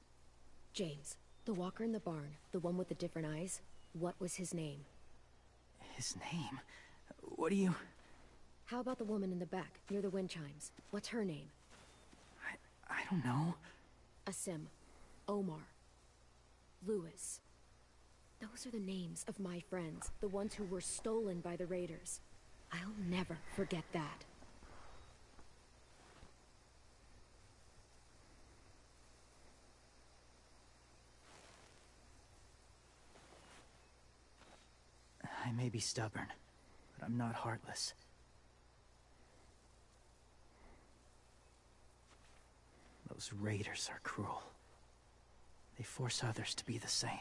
James, the walker in the barn, the one with the different eyes, what was his name? His name? What do you... How about the woman in the back, near the wind chimes? What's her name? I don't know. Asim, Omar, Lewis. Those are the names of my friends, the ones who were stolen by the raiders. I'll never forget that. I may be stubborn, but I'm not heartless. Those raiders are cruel. They force others to be the same.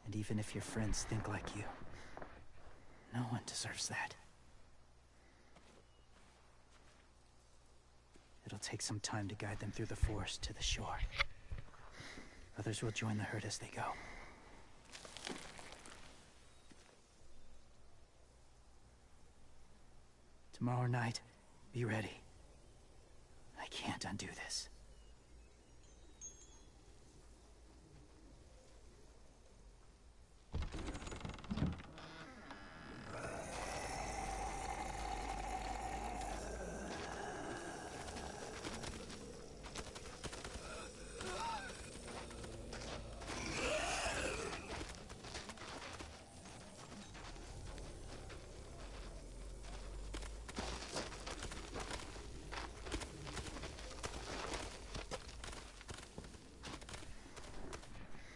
And even if your friends think like you, no one deserves that. It'll take some time to guide them through the forest to the shore. Others will join the herd as they go. Tomorrow night, be ready. I can't undo this.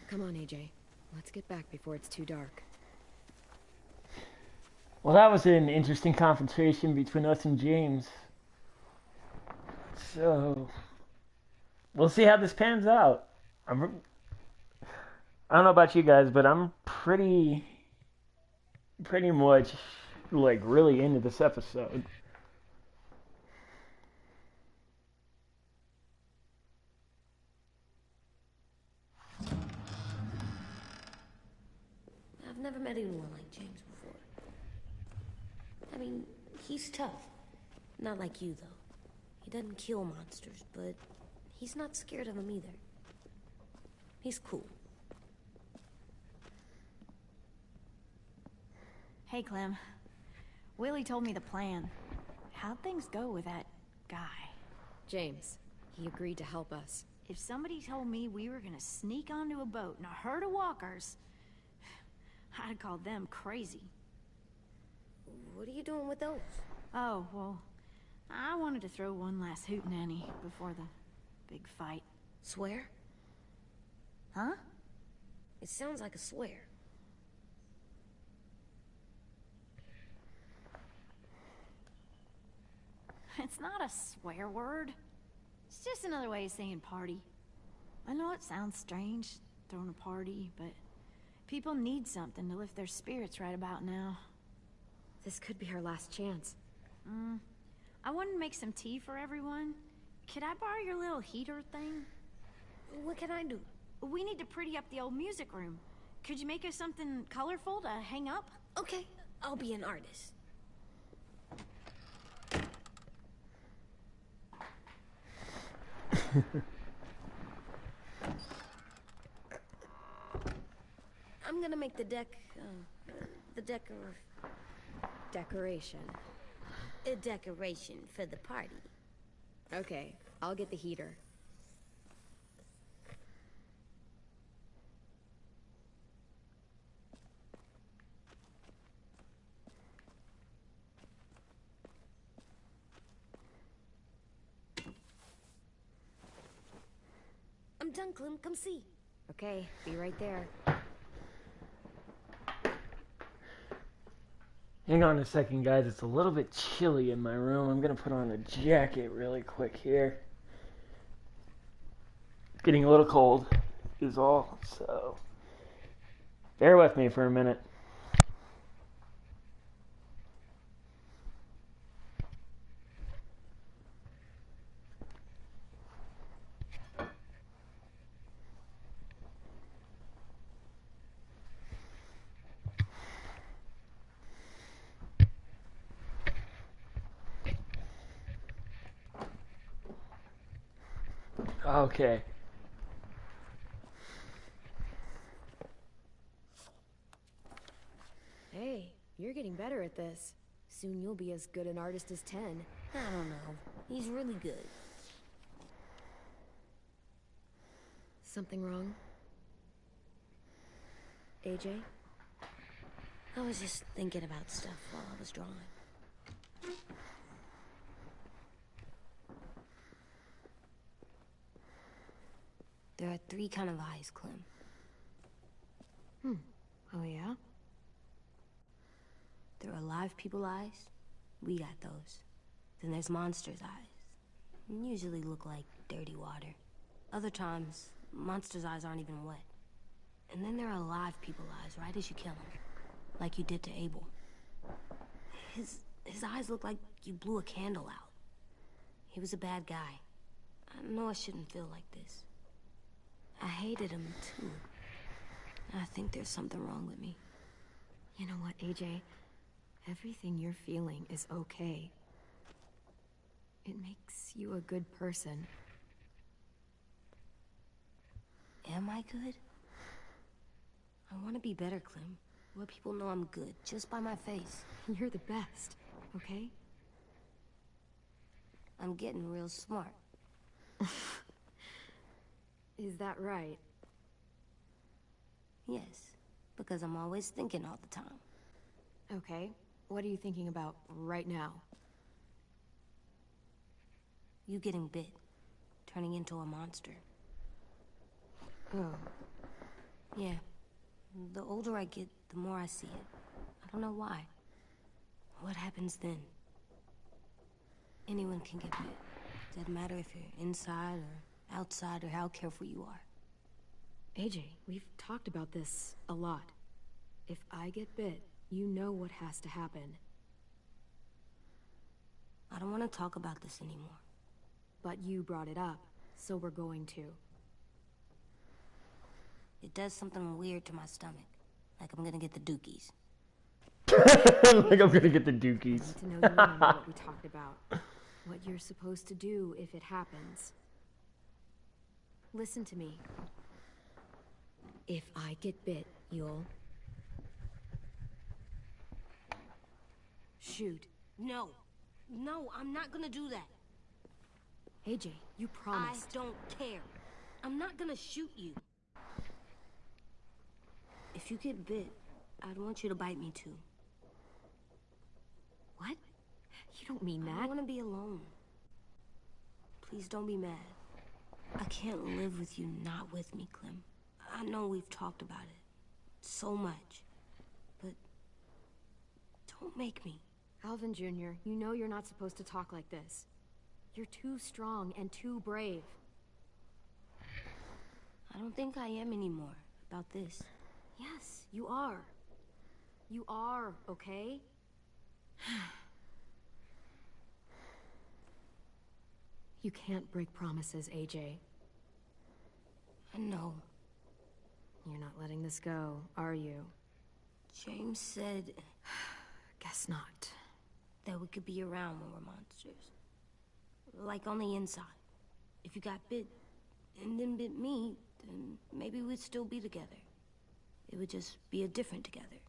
Come on, AJ. Let's get back before it's too dark. Well, that was an interesting confrontation between us and James. So, we'll see how this pans out. I don't know about you guys, but I'm pretty much, like, really into this episode. I've never met anyone like James before. I mean, he's tough. Not like you, though. He doesn't kill monsters, but he's not scared of them either. He's cool. Hey, Clem. Willie told me the plan. How'd things go with that guy? James. He agreed to help us. If somebody told me we were gonna sneak onto a boat in a herd of walkers, I'd call them crazy. What are you doing with those? Oh, well, I wanted to throw one last hootenanny before the big fight. Swear? Huh? It sounds like a swear. It's not a swear word. It's just another way of saying party. I know it sounds strange, throwing a party, but people need something to lift their spirits right about now. This could be our last chance. I wanted to make some tea for everyone. Could I borrow your little heater thing? What can I do? We need to pretty up the old music room. Could you make us something colorful to hang up? Okay, I'll be an artist. I'm gonna make the Decoration. a decoration for the party. Okay, I'll get the heater. I'm done, Clem. Come see. Okay, be right there. Hang on a second, guys. It's a little bit chilly in my room. I'm going to put on a jacket really quick here. Getting a little cold is all, so bear with me for a minute. Okay. Hey, you're getting better at this. Soon you'll be as good an artist as 10. I don't know. He's really good. Something wrong? AJ? I was just thinking about stuff while I was drawing. There are 3 kind of eyes, Clem. Oh yeah? There are live people eyes. We got those. Then there's monsters' eyes. Usually look like dirty water. Other times, monsters' eyes aren't even wet. And then there are live people eyes right as you kill him. Like you did to Abel. His eyes look like you blew a candle out. He was a bad guy. I know I shouldn't feel like this. I hated him, too. I think there's something wrong with me. You know what, AJ? Everything you're feeling is okay. It makes you a good person. Am I good? I want to be better, Clem. Let people know I'm good, just by my face. You're the best, okay? I'm getting real smart. Is that right? Yes, because I'm always thinking all the time. Okay, what are you thinking about right now? You getting bit, turning into a monster. Oh. Yeah, the older I get, the more I see it. I don't know why. What happens then? Anyone can get bit. Doesn't matter if you're inside or outside or how careful you are. AJ, we've talked about this a lot. If I get bit, you know what has to happen. I don't want to talk about this anymore. But you brought it up, so we're going to. It does something weird to my stomach. Like I'm gonna get the dookies. Like I'm gonna get the dookies. I need to know you remember what we talked about. What you're supposed to do if it happens. Listen to me. If I get bit, you'll... Shh. shoot. No. No, I'm not gonna do that. AJ, you promised. I don't care. I'm not gonna shoot you. If you get bit, I'd want you to bite me too. What? You don't mean that. I want to be alone. Please don't be mad. I can't live with you not with me, Clem. I know we've talked about it so much, but don't make me. Alvin Jr., you know you're not supposed to talk like this. You're too strong and too brave. I don't think I am anymore about this. Yes, you are. You are, okay? You can't break promises, AJ. I know. You're not letting this go, are you? James said... Guess not. That we could be around when we're monsters. Like on the inside. If you got bit and then bit me, then maybe we'd still be together. It would just be a different together.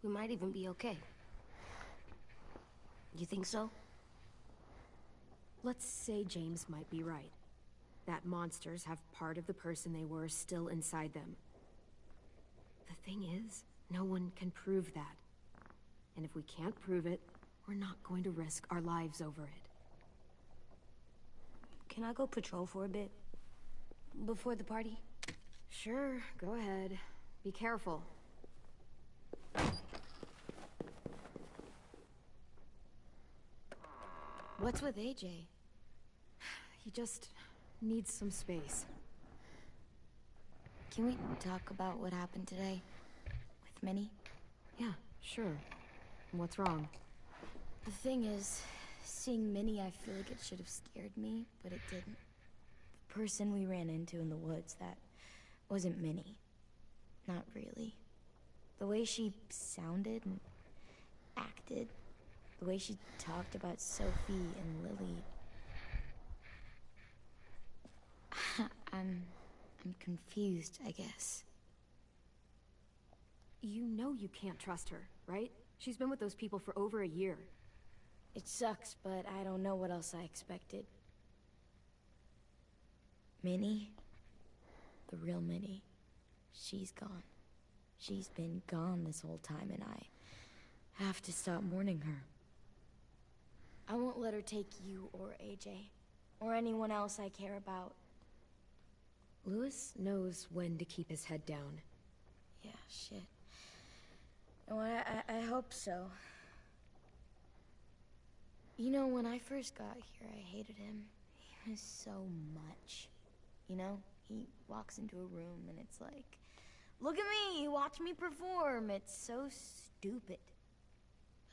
We might even be okay. You think so? Let's say James might be right. That monsters have part of the person they were still inside them. The thing is, no one can prove that. And if we can't prove it, we're not going to risk our lives over it. Can I go patrol for a bit? Before the party? Sure, go ahead. Be careful. What's with AJ? He just needs some space. Can we talk about what happened today? With Minnie? Yeah, sure. What's wrong? The thing is, seeing Minnie, I feel like it should have scared me, but it didn't. The person we ran into in the woods, that wasn't Minnie. Not really. The way she sounded and acted, the way she talked about Sophie and Lily. I'm confused, I guess. You know you can't trust her, right? She's been with those people for over a year. It sucks, but I don't know what else I expected. Minnie? The real Minnie. She's gone. She's been gone this whole time, and I have to stop mourning her. I won't let her take you or AJ, or anyone else I care about. Louis knows when to keep his head down. Yeah, shit. Oh, I hope so. You know, when I first got here, I hated him. He was so much. You know, he walks into a room and it's like, look at me, watch me perform. It's so stupid.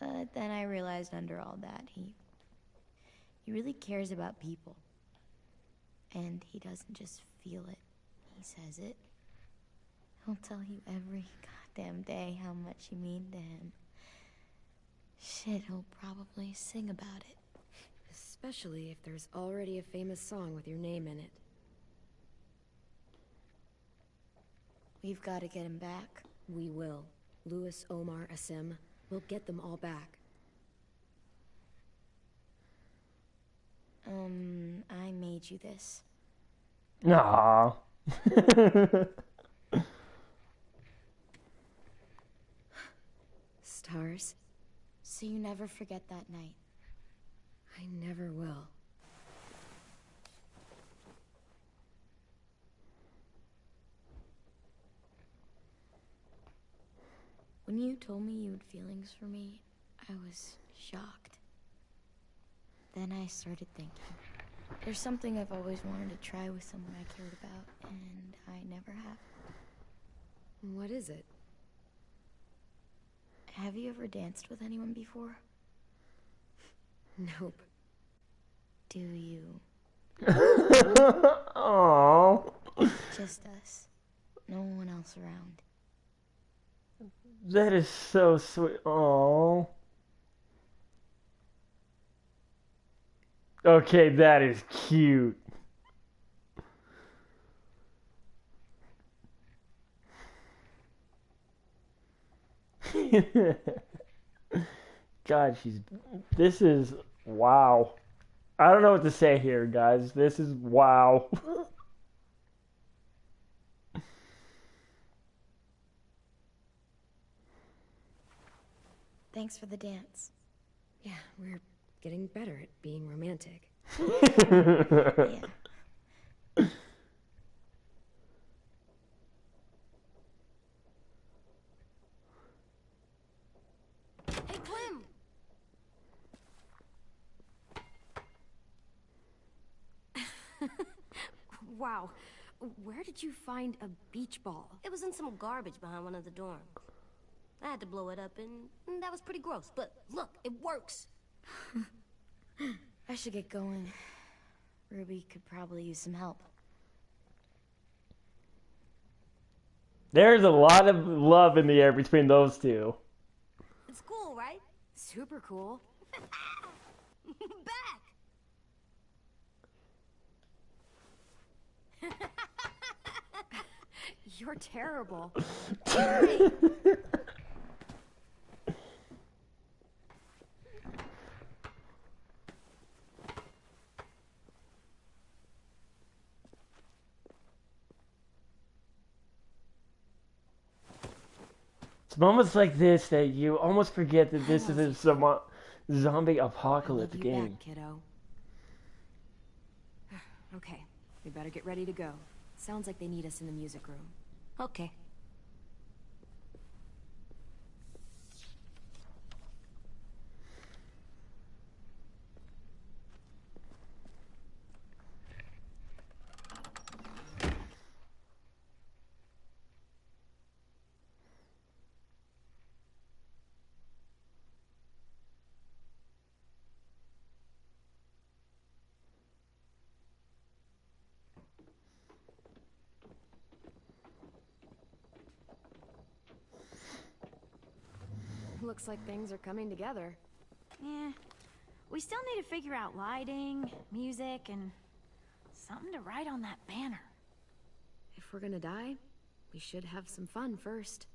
But then I realized under all that, he really cares about people. And he doesn't just feel it, he says it. He'll tell you every goddamn day how much you mean to him. Shit, he'll probably sing about it. Especially if there's already a famous song with your name in it. We've got to get him back. We will. Louis, Omar, Asim. We'll get them all back. I made you this. Aww. Stars? So you never forget that night. I never will. When you told me you had feelings for me, I was shocked. Then I started thinking. There's something I've always wanted to try with someone I cared about, and I never have. What is it? Have you ever danced with anyone before? Nope. Do you? Aww. Just us. No one else around. That is so sweet. Aww. Okay, that is cute. God, this is wow. I don't know what to say here, guys. This is wow. Thanks for the dance. Yeah, we're getting better at being romantic. Yeah. Hey, Clem! Wow. Where did you find a beach ball? It was in some garbage behind one of the dorms. I had to blow it up, and that was pretty gross. But look, it works. I should get going. Ruby could probably use some help. There's a lot of love in the air between those two. It's cool, right? Super cool. Back! You're terrible. It's moments like this that you almost forget that this is a zombie apocalypse game. Back, kiddo. Okay, we better get ready to go. Sounds like they need us in the music room. Okay. Looks like things are coming together. Yeah. We still need to figure out lighting, music, and something to write on that banner. If we're gonna die, we should have some fun first.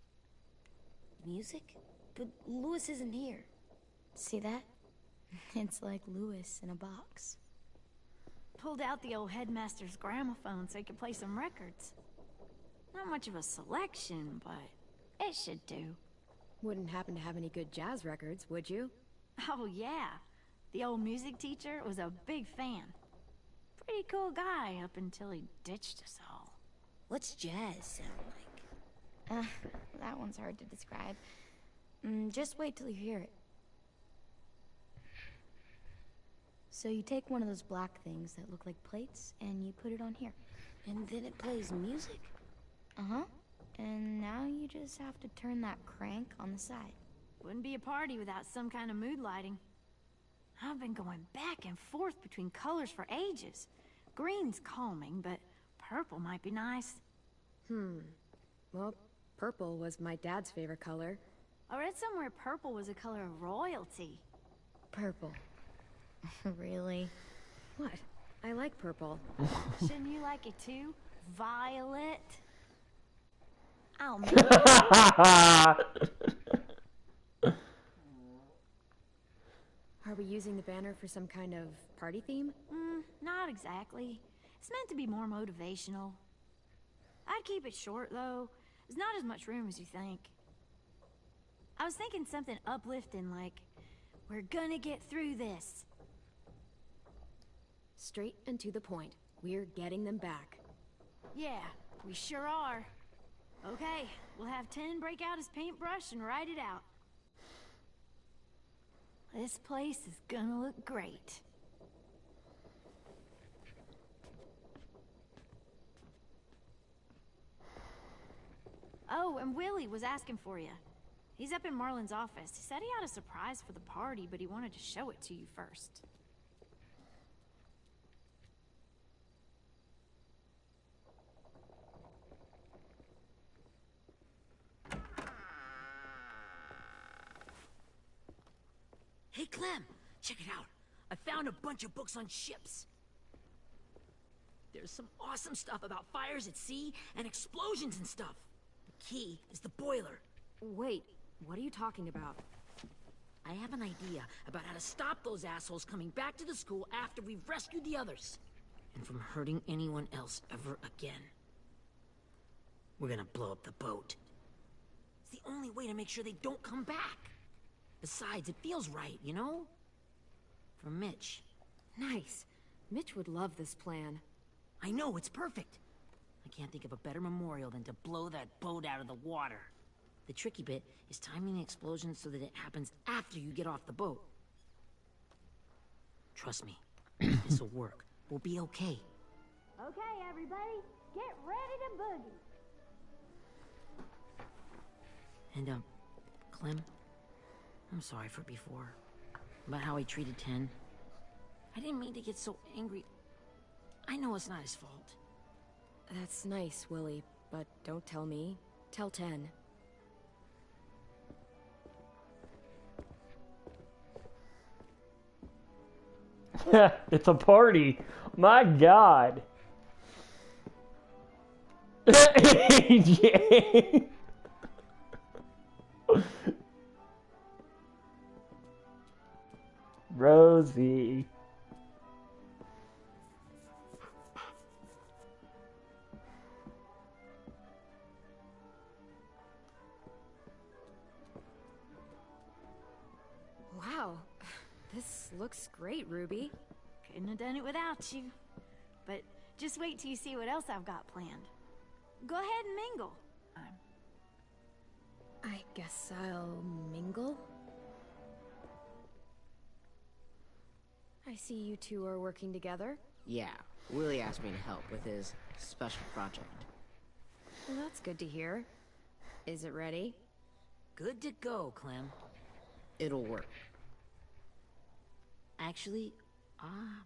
Music? But Lewis isn't here. See that? It's like Lewis in a box. Pulled out the old headmaster's gramophone so he could play some records. Not much of a selection, but it should do. Wouldn't happen to have any good jazz records, would you? Oh, yeah. The old music teacher was a big fan. Pretty cool guy up until he ditched us all. What's jazz sound like? That one's hard to describe. Just wait till you hear it. So you take one of those black things that look like plates, and you put it on here. And then it plays music? Uh-huh. And now you just have to turn that crank on the side. Wouldn't be a party without some kind of mood lighting. I've been going back and forth between colors for ages. Green's calming, but purple might be nice. Well, purple was my dad's favorite color. I read somewhere purple was a color of royalty. Purple. Really? What? I like purple. Shouldn't you like it too? Violet? Oh, man. Are we using the banner for some kind of party theme? Not exactly. It's meant to be more motivational. I'd keep it short, though. There's not as much room as you think. I was thinking something uplifting like, we're gonna get through this. Straight and to the point. We're getting them back. Yeah, we sure are. Okay, we'll have 10 break out his paintbrush and write it out. This place is gonna look great. Oh, and Willie was asking for you. He's up in Marlon's office. He said he had a surprise for the party, but he wanted to show it to you first. Hey, Clem, check it out. I found a bunch of books on ships. There's some awesome stuff about fires at sea and explosions and stuff. The key is the boiler. Wait, What are you talking about? I have an idea about how to stop those assholes coming back to the school after we've rescued the others. And from hurting anyone else ever again. We're gonna blow up the boat. It's the only way to make sure they don't come back. Besides, it feels right, you know? For Mitch. Nice. Mitch would love this plan. I know, it's perfect. I can't think of a better memorial than to blow that boat out of the water. The tricky bit is timing the explosion so that it happens after you get off the boat. Trust me, this'll work. We'll be okay. Okay, everybody, get ready to boogie. And, Clem, I'm sorry for before. About how he treated Ten. I didn't mean to get so angry. I know it's not his fault. That's nice, Willie, but don't tell me. Tell 10. It's a party. My God. AJ. Rosie. Wow. This looks great, Ruby. Couldn't have done it without you. But just wait till you see what else I've got planned. Go ahead and mingle. I guess I'll mingle? I see you two are working together. Yeah, Willie asked me to help with his special project. Well, that's good to hear. Is it ready? Good to go, Clem. It'll work. Actually, I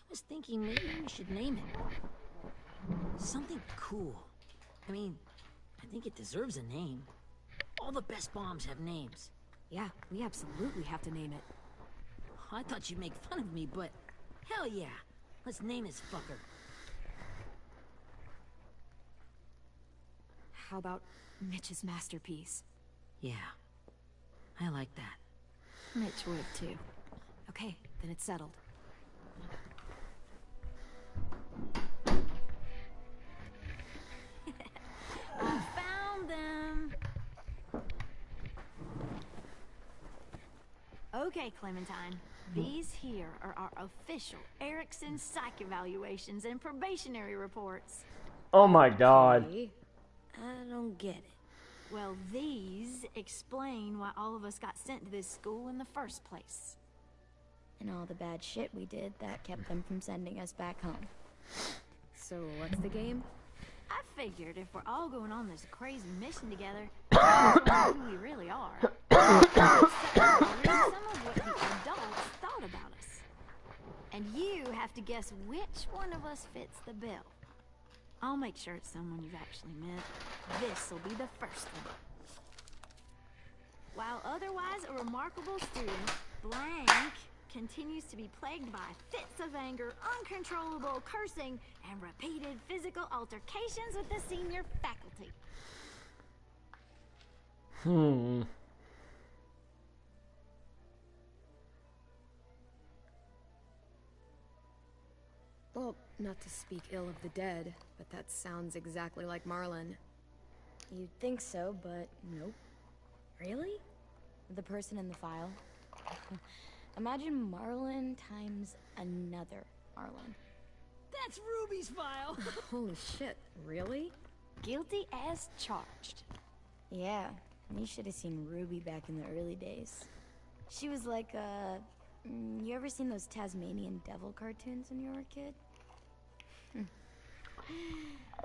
was thinking maybe we should name it. Something cool. I mean, I think it deserves a name. All the best bombs have names. Yeah, we absolutely have to name it. I thought you'd make fun of me, but hell yeah. Let's name this fucker. How about Mitch's masterpiece? Yeah, I like that. Mitch would too. Okay, then it's settled. I found them. Okay, Clementine. These here are our official Erickson psych evaluations and probationary reports. Oh my God. Okay. I don't get it. Well, these explain why all of us got sent to this school in the first place. And all the bad shit we did that kept them from sending us back home. So, what's the game? I figured if we're all going on this crazy mission together, who we really are. Read some of what the adults thought about us. And you have to guess which one of us fits the bill. I'll make sure it's someone you've actually met. This'll be the first one. While otherwise a remarkable student, Blank continues to be plagued by fits of anger, uncontrollable cursing, and repeated physical altercations with the senior faculty. Well, not to speak ill of the dead, but that sounds exactly like Marlon. You'd think so, but nope. Really? The person in the file. Imagine Marlon times another Marlon. That's Ruby's file. Holy shit, really? Guilty as charged. Yeah, you should have seen Ruby back in the early days. She was like, you ever seen those Tasmanian devil cartoons when you were a kid?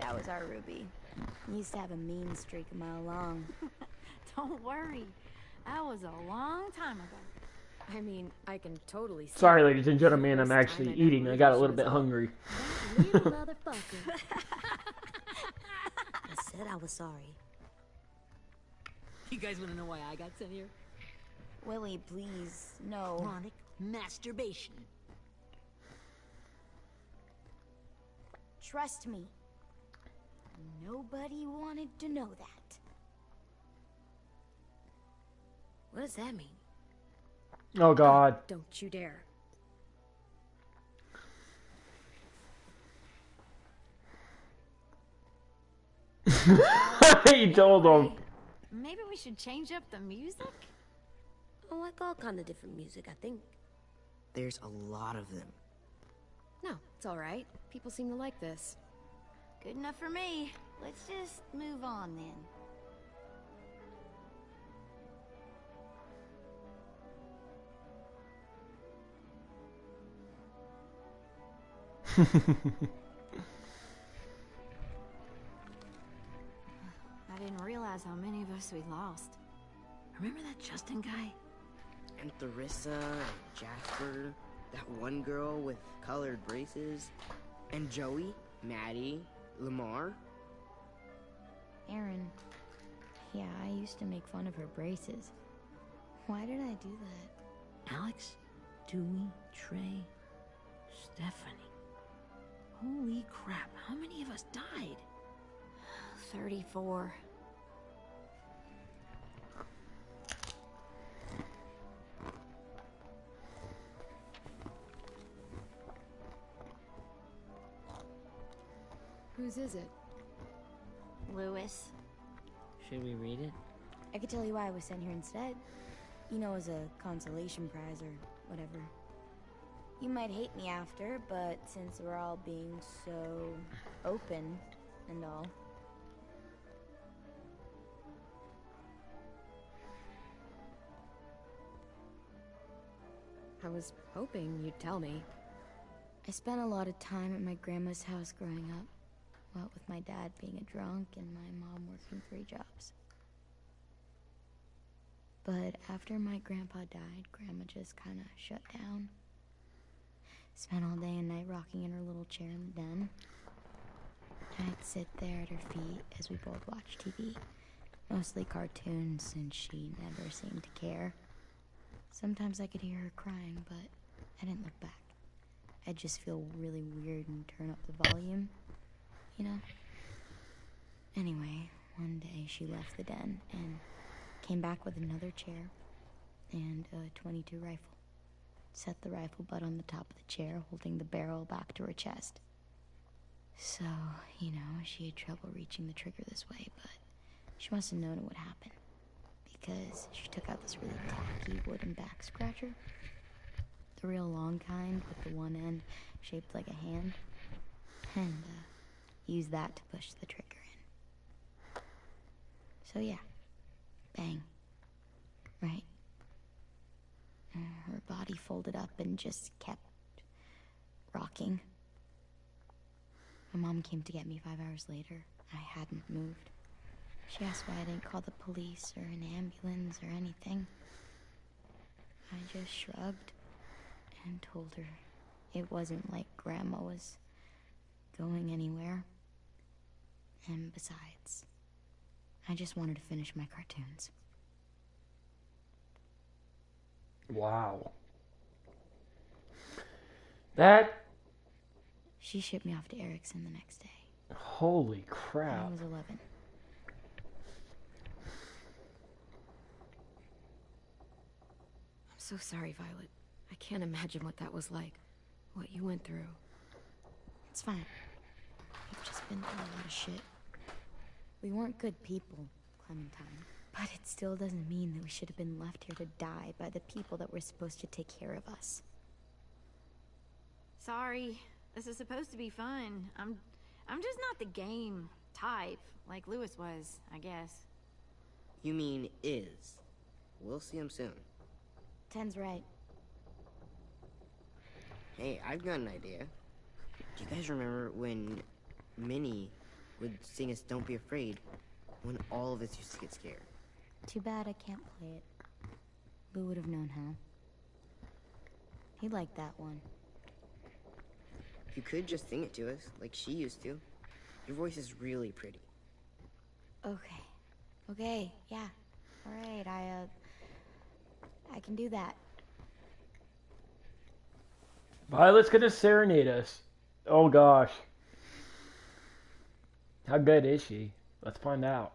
That was our Ruby. We used to have a mean streak a mile long. Don't worry. That was a long time ago. I mean, I can totally see. Sorry, ladies and gentlemen, I'm actually eating. I got a little bit hungry. That little motherfucker. I said I was sorry. You guys want to know why I got sent here? Willie, please, no. Chronic masturbation. Trust me. Nobody wanted to know that. What does that mean? Oh God. Don't you dare. He told him. Maybe we should change up the music? I like all kind of different music, I think. There's a lot of them. No, it's alright. People seem to like this. Good enough for me. Let's just move on then. I didn't realize how many of us we lost. Remember that Justin guy? And Theresa, and Jasper, that one girl with colored braces, and Joey, Maddie, Lamar. Aaron. Yeah, I used to make fun of her braces. Why did I do that? Alex, Dewey, Trey, Stephanie. Holy crap, how many of us died? 34. Whose is it? Lewis. Should we read it? I could tell you why I was sent here instead. You know, as a consolation prize or whatever. You might hate me after, but since we're all being so open and all. I was hoping you'd tell me. I spent a lot of time at my grandma's house growing up. What with my dad being a drunk and my mom working 3 jobs. But after my grandpa died, Grandma just kind of shut down. Spent all day and night rocking in her little chair in the den. I'd sit there at her feet as we both watched TV. Mostly cartoons, since she never seemed to care. Sometimes I could hear her crying, but I didn't look back. I'd just feel really weird and turn up the volume, you know? Anyway, one day she left the den and came back with another chair and a .22 rifle. Set the rifle butt on the top of the chair, holding the barrel back to her chest. So, you know, she had trouble reaching the trigger this way, but she must have known it would happen. Because she took out this really tacky wooden back scratcher. The real long kind with the one end shaped like a hand. And, used that to push the trigger in. So yeah. Bang. Right. Her body folded up and just kept rocking. My mom came to get me 5 hours later. I hadn't moved. She asked why I didn't call the police or an ambulance or anything. I just shrugged and told her it wasn't like Grandma was going anywhere. And besides, I just wanted to finish my cartoons. Wow. That... She shipped me off to Erickson the next day. Holy crap. I was 11. I'm so sorry, Violet. I can't imagine what that was like. What you went through. It's fine. We've just been through a lot of shit. We weren't good people, Clementine. But it still doesn't mean that we should have been left here to die by the people that were supposed to take care of us. Sorry. This is supposed to be fun. I'm just not the game type, like Lewis was, I guess. You mean is. We'll see him soon. Ten's right. Hey, I've got an idea. Do you guys remember when Minnie would sing us Don't Be Afraid when all of us used to get scared? Too bad I can't play it. Lou would have known how. He liked that one. You could just sing it to us, like she used to. Your voice is really pretty. Okay. Okay, yeah. Alright, I can do that. Violet's gonna serenade us. Oh gosh. How good is she? Let's find out.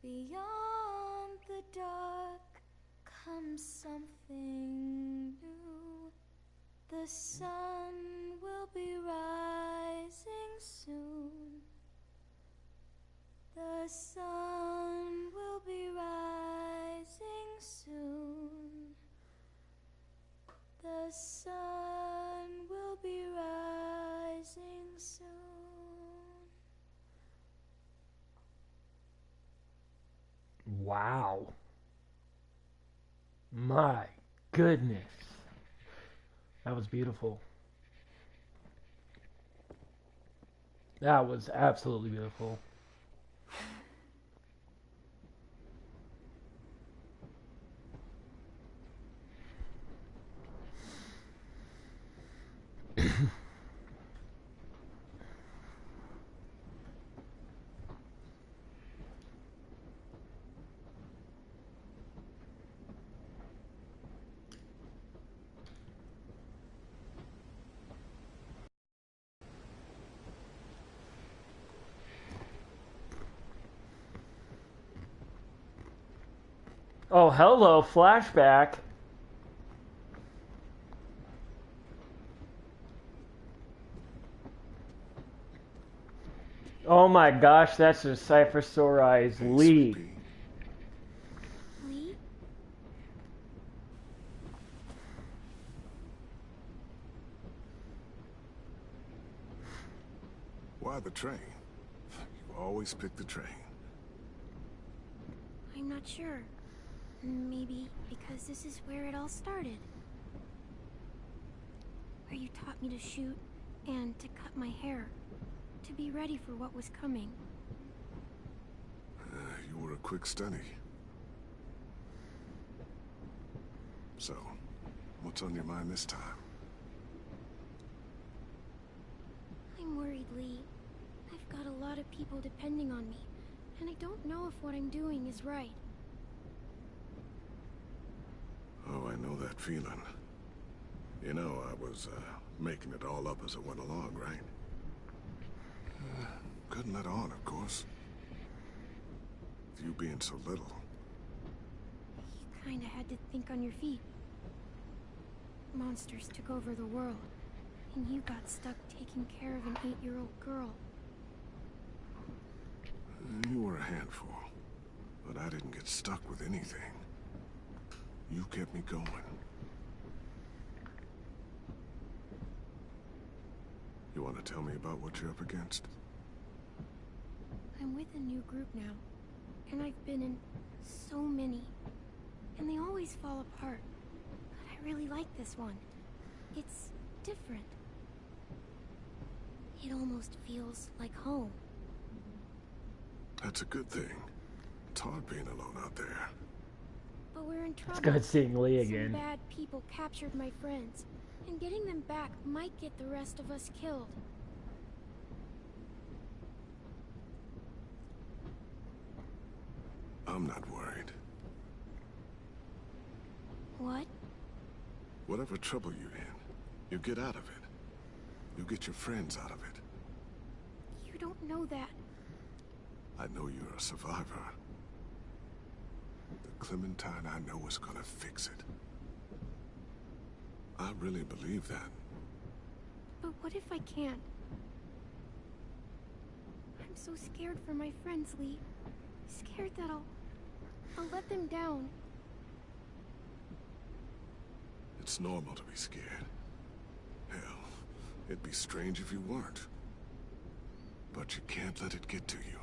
Beyond the dark comes something new. The sun will be rising soon. The sun will be rising soon. The sun will be rising soon. Wow. My goodness. That was beautiful. That was absolutely beautiful. Oh, hello, flashback. Oh my gosh, that's a Cypher Sorai's Lee. Lee? Why the train? You always pick the train. I'm not sure. Maybe because this is where it all started. Where you taught me to shoot and to cut my hair. To be ready for what was coming. You were a quick study. So, what's on your mind this time? I'm worried, Lee. I've got a lot of people depending on me, and I don't know if what I'm doing is right. Oh, I know that feeling. You know, I was, making it all up as I went along, right? Couldn't let on, of course. With you being so little. You kinda had to think on your feet. Monsters took over the world, and you got stuck taking care of an 8-year-old girl. You were a handful, but I didn't get stuck with anything. You kept me going. You want to tell me about what you're up against? I'm with a new group now, and I've been in so many, and they always fall apart. But I really like this one. It's different. It almost feels like home. That's a good thing. It's hard being alone out there. But we're in trouble. It's good seeing Lee again. Some bad people captured my friends, and getting them back might get the rest of us killed. I'm not worried. What? Whatever trouble you're in, you get out of it. You get your friends out of it. You don't know that. I know you're a survivor. The Clementine I know is gonna fix it. I really believe that. But what if I can't? I'm so scared for my friends, Lee. Scared that I'll let them down. It's normal to be scared. Hell, it'd be strange if you weren't. But you can't let it get to you.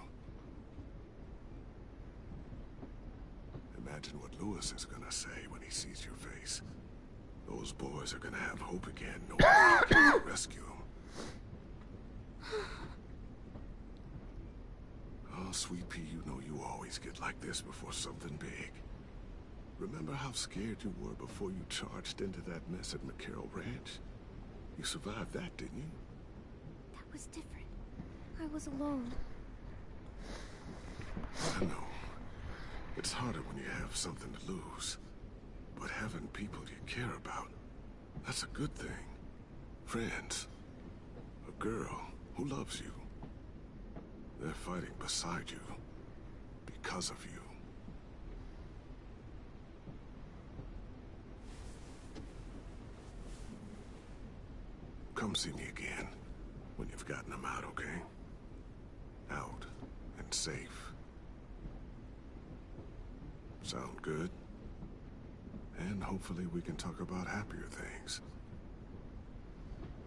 Imagine what Lewis is gonna say when he sees your face. Those boys are gonna have hope again, knowing you can rescue them. Oh, Sweet Pea, you know you always get like this before something big. Remember how scared you were before you charged into that mess at McCarroll Ranch? You survived that, didn't you? That was different. I was alone. I know. It's harder when you have something to lose. But having people you care about, that's a good thing. Friends. A girl who loves you. They're fighting beside you. because of you. Come see me again when you've gotten them out, okay? Out and safe. Sound good? And hopefully we can talk about happier things.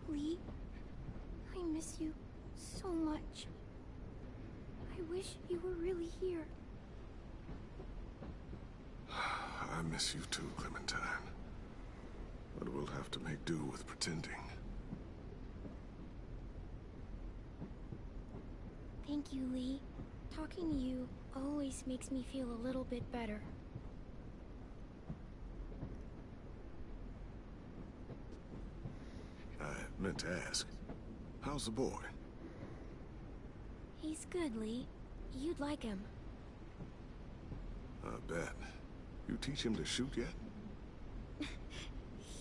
Lee, I miss you so much. I wish you were really here. I miss you too, Clementine. But we'll have to make do with pretending. Thank you, Lee. Talking to you always makes me feel a little bit better. I meant to ask, how's the boy? He's good, Lee. You'd like him. I bet. You teach him to shoot yet?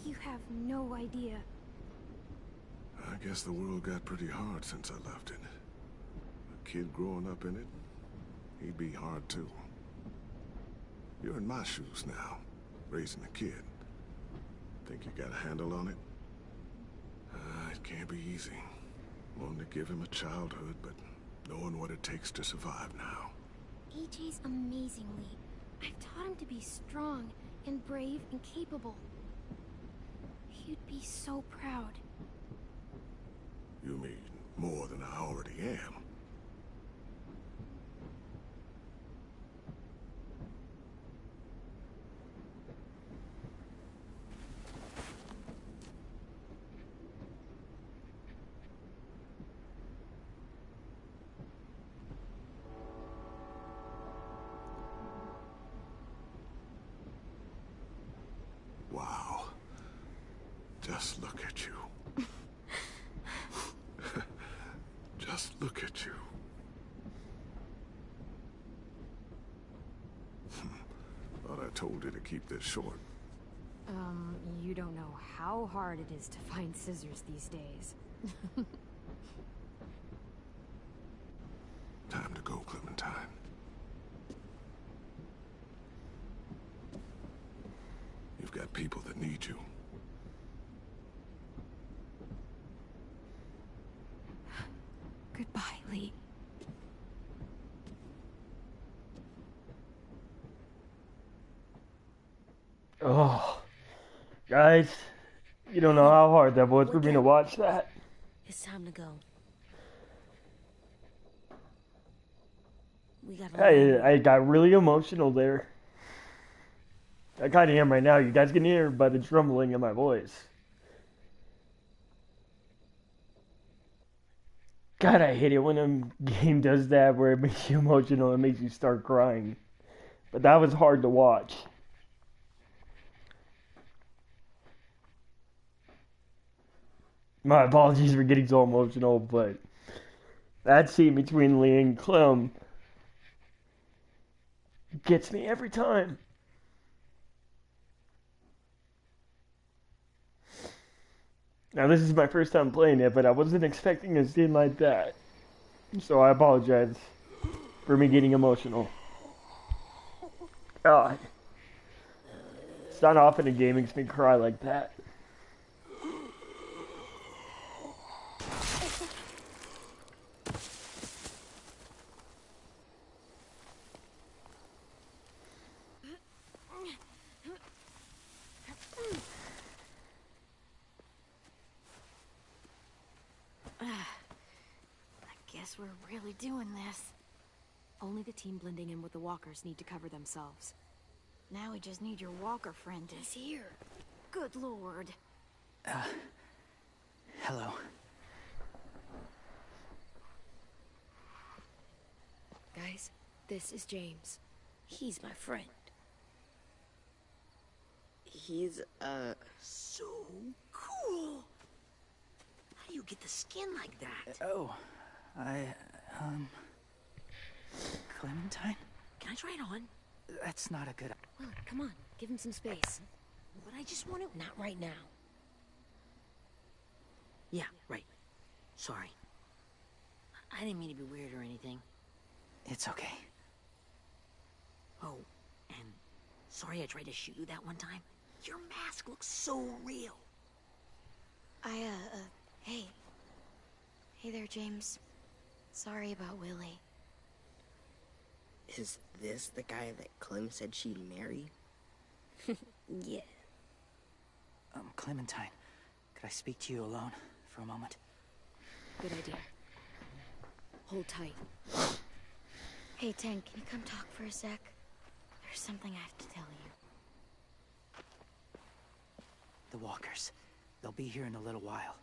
You have no idea. I guess the world got pretty hard since I left it. A kid growing up in it, he'd be hard too. You're in my shoes now, raising a kid. Think you got a handle on it? It can't be easy. Wanting to give him a childhood, but knowing what it takes to survive now. AJ's amazing, Lee. I've taught him to be strong and brave and capable. He'd be so proud. You mean more than I already am? Wow. Just look at you. Just look at you. Thought I told you to keep this short. You don't know how hard it is to find scissors these days. Time to go, Clementine. You've got people that need you. Goodbye, Lee. Oh, guys, you don't know how hard that was for me to watch that. It's time to go. We got I got really emotional there. I kind of am right now. You guys can hear by the trembling in my voice. God, I hate it when a game does that where it makes you emotional and makes you start crying. But that was hard to watch. My apologies for getting so emotional, but that scene between Lee and Clem gets me every time. Now, this is my first time playing it, but I wasn't expecting a scene like that. So I apologize for me getting emotional. God. It's not often a game makes me cry like that. We're really doing this. Only the team blending in with the walkers need to cover themselves. Now we just need your walker friend. He's here. Good lord. Hello. Guys, this is James. He's my friend. He's, so cool. How do you get the skin like that? Clementine? Can I try it on? That's not a good... Well, come on, give him some space. But I just want to... Not right now. Yeah, right. Sorry. I didn't mean to be weird or anything. It's okay. Sorry I tried to shoot you that one time. Your mask looks so real. Hey. Hey there, James. Sorry about Willie. Is this the guy that Clem said she'd marry? Yeah. Clementine, could I speak to you alone for a moment? Good idea. Hold tight. Hey, Tank, can you come talk for a sec? There's something I have to tell you. The walkers. They'll be here in a little while.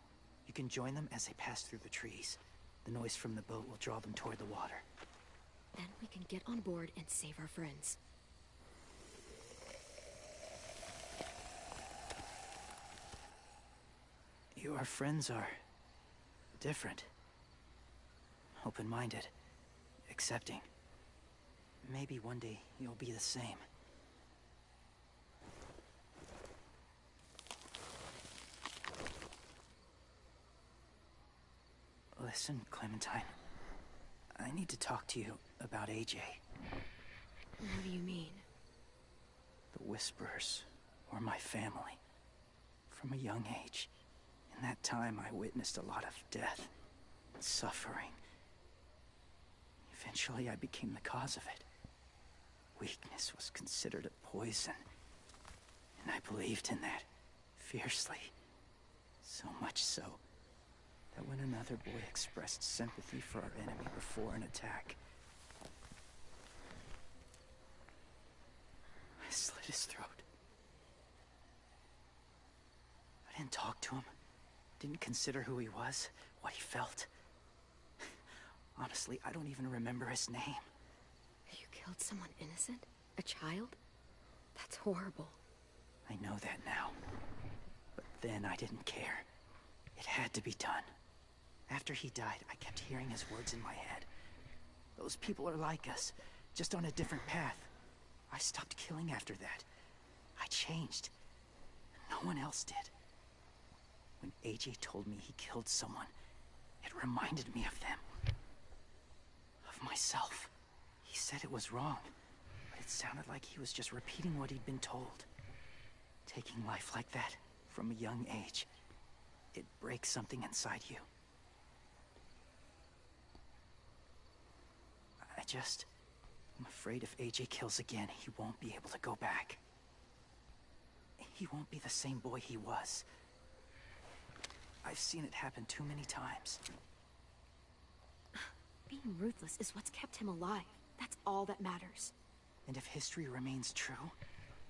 You can join them as they pass through the trees. The noise from the boat will draw them toward the water. Then we can get on board and save our friends. Your friends are different. Open-minded. Accepting. Maybe one day you'll be the same. Listen, Clementine. I need to talk to you about AJ. What do you mean? The Whisperers were my family. From a young age. In that time, I witnessed a lot of death and suffering. Eventually, I became the cause of it. Weakness was considered a poison. And I believed in that fiercely. So much so that when another boy expressed sympathy for our enemy before an attack, I slit his throat. I didn't talk to him, didn't consider who he was, what he felt. Honestly, I don't even remember his name. You killed someone innocent? A child? That's horrible. I know that now. But then I didn't care. It had to be done. After he died, I kept hearing his words in my head. Those people are like us, just on a different path. I stopped killing after that. I changed. No one else did. When AJ told me he killed someone, it reminded me of them. Of myself. He said it was wrong, but it sounded like he was just repeating what he'd been told. Taking life like that, from a young age, it breaks something inside you. I'm afraid if AJ kills again, he won't be able to go back. He won't be the same boy he was. I've seen it happen too many times. Being ruthless is what's kept him alive. That's all that matters. And if history remains true,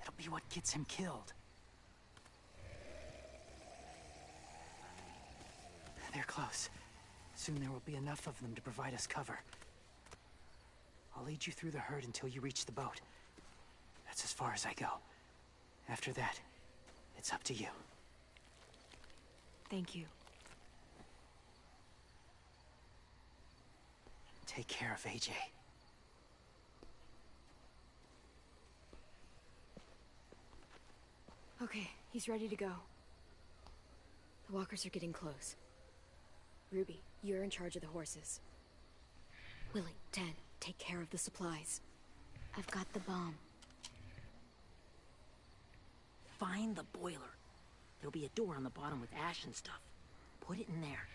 it'll be what gets him killed. They're close. Soon there will be enough of them to provide us cover. I'll lead you through the herd until you reach the boat. That's as far as I go. After that, it's up to you. Thank you. Take care of AJ. Okay, he's ready to go. The walkers are getting close. Ruby, you're in charge of the horses. Willie, Dan, take care of the supplies. I've got the bomb. Find the boiler. There'll be a door on the bottom with ash and stuff. Put it in there.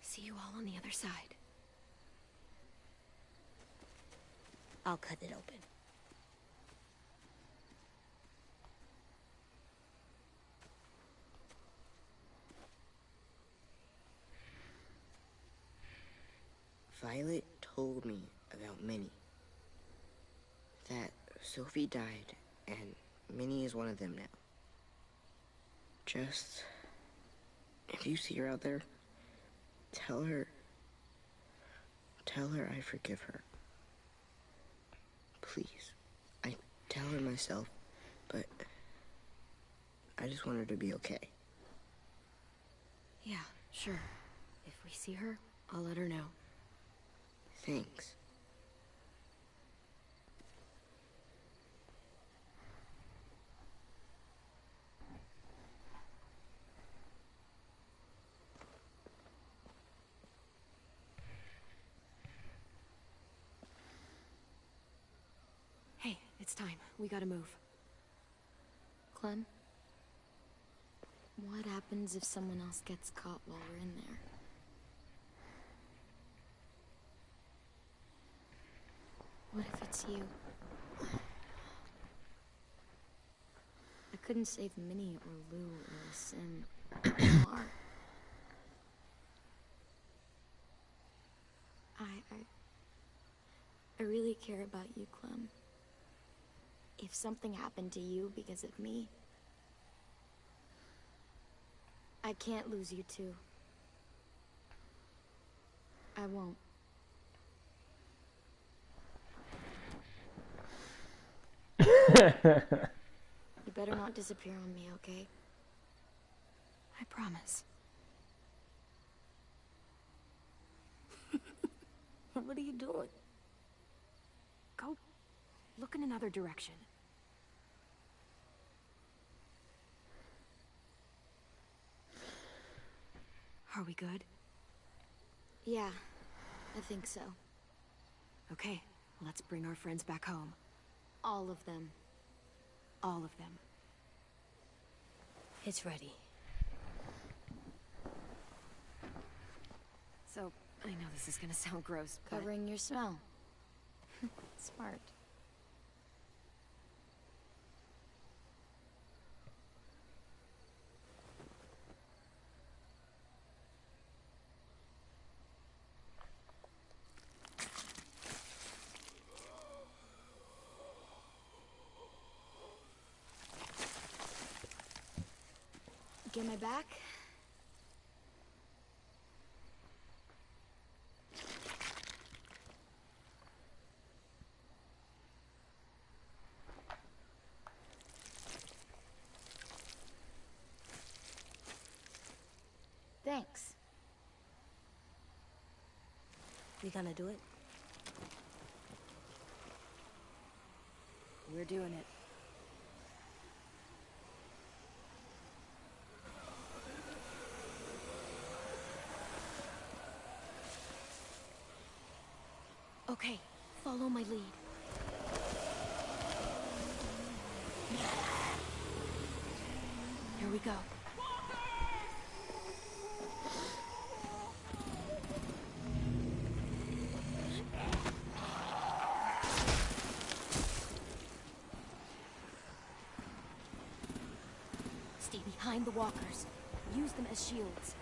See you all on the other side. I'll cut it open. Violet told me about Minnie. That Sophie died, and Minnie is one of them now. Just... if you see her out there, tell her I forgive her. Please. I tell her myself, but I just want her to be okay. Yeah, sure. If we see her, I'll let her know. Thanks. We gotta move. Clem? What happens if someone else gets caught while we're in there? What if it's you? I couldn't save Minnie or Lou or Sim or Omar. I really care about you, Clem. If something happened to you because of me, I can't lose you too. I won't. You better not disappear on me, okay? I promise. What are you doing? Go look in another direction. Are we good? Yeah, I think so. Okay, let's bring our friends back home. All of them. All of them. It's ready. So, I know this is gonna sound gross, but... Covering your smell. Smart. Get my back? Thanks. We gonna do it? We're doing it. Okay, follow my lead. Here we go. Stay behind the walkers. Use them as shields.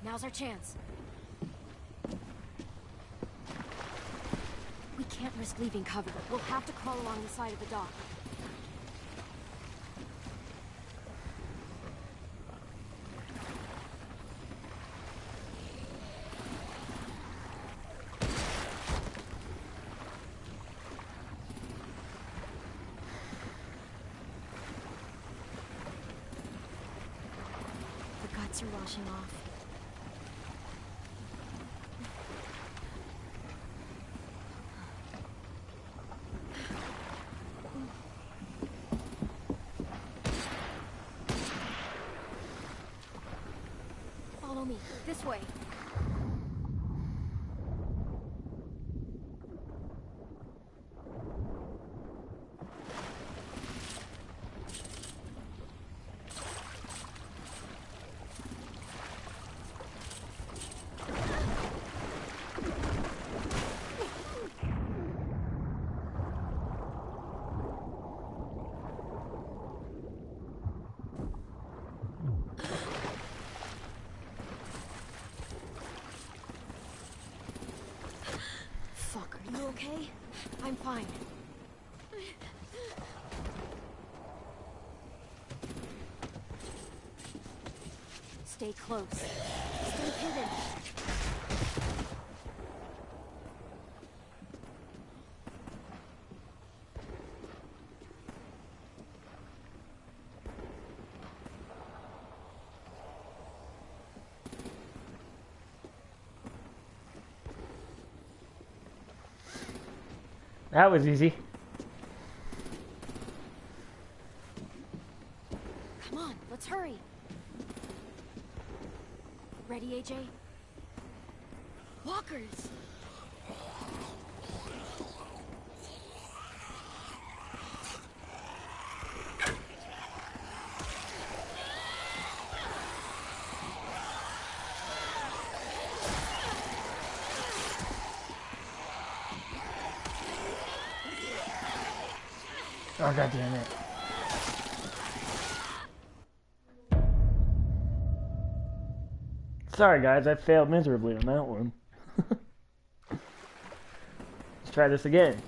Now's our chance. We can't risk leaving cover. We'll have to crawl along the side of the dock. The guts are washing off. Follow me. This way. fine. Stay close. Stay hidden. That was easy. Come on, let's hurry. Ready, AJ? Walkers! Oh, God damn it. Sorry, guys, I failed miserably on that one. Let's try this again.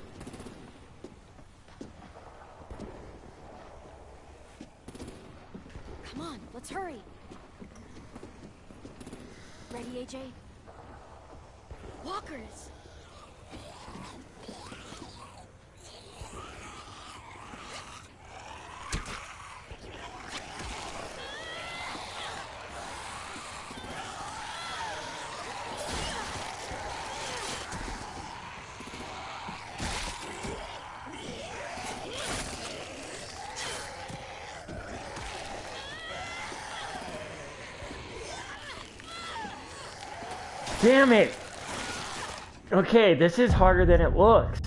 Come on, let's hurry. Ready, AJ? Walkers! Damn it! Okay, this is harder than it looks.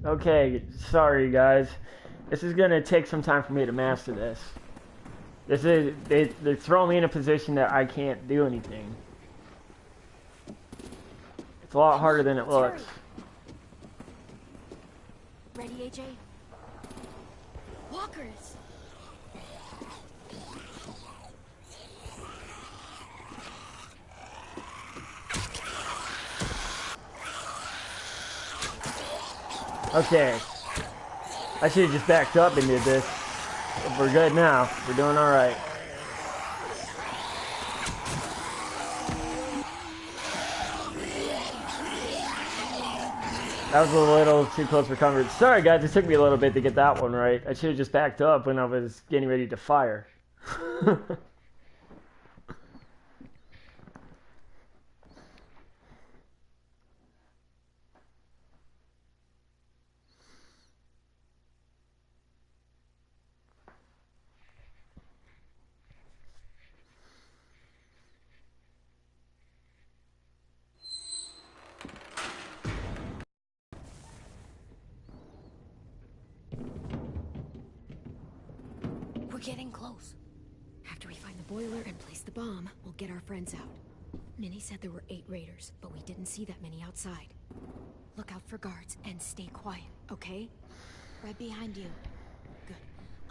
Okay, sorry guys. This is gonna take some time for me to master this. They're throwing me in a position that I can't do anything. It's a lot harder than it looks. Ready, AJ? Walkers! Okay. I should have just backed up and did this. But we're good now. We're doing alright. That was a little too close for comfort. Sorry guys, it took me a little bit to get that one right. I should have just backed up when I was getting ready to fire. We're getting close. After we find the boiler and place the bomb, we'll get our friends out. Minnie said there were 8 raiders, but we didn't see that many outside. Look out for guards and stay quiet, okay? Right behind you. Good.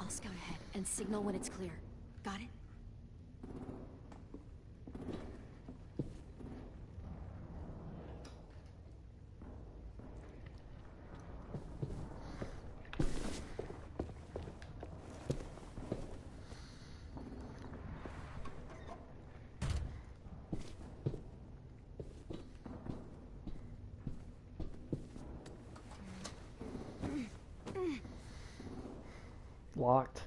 I'll scout ahead and signal when it's clear. Got it? Locked.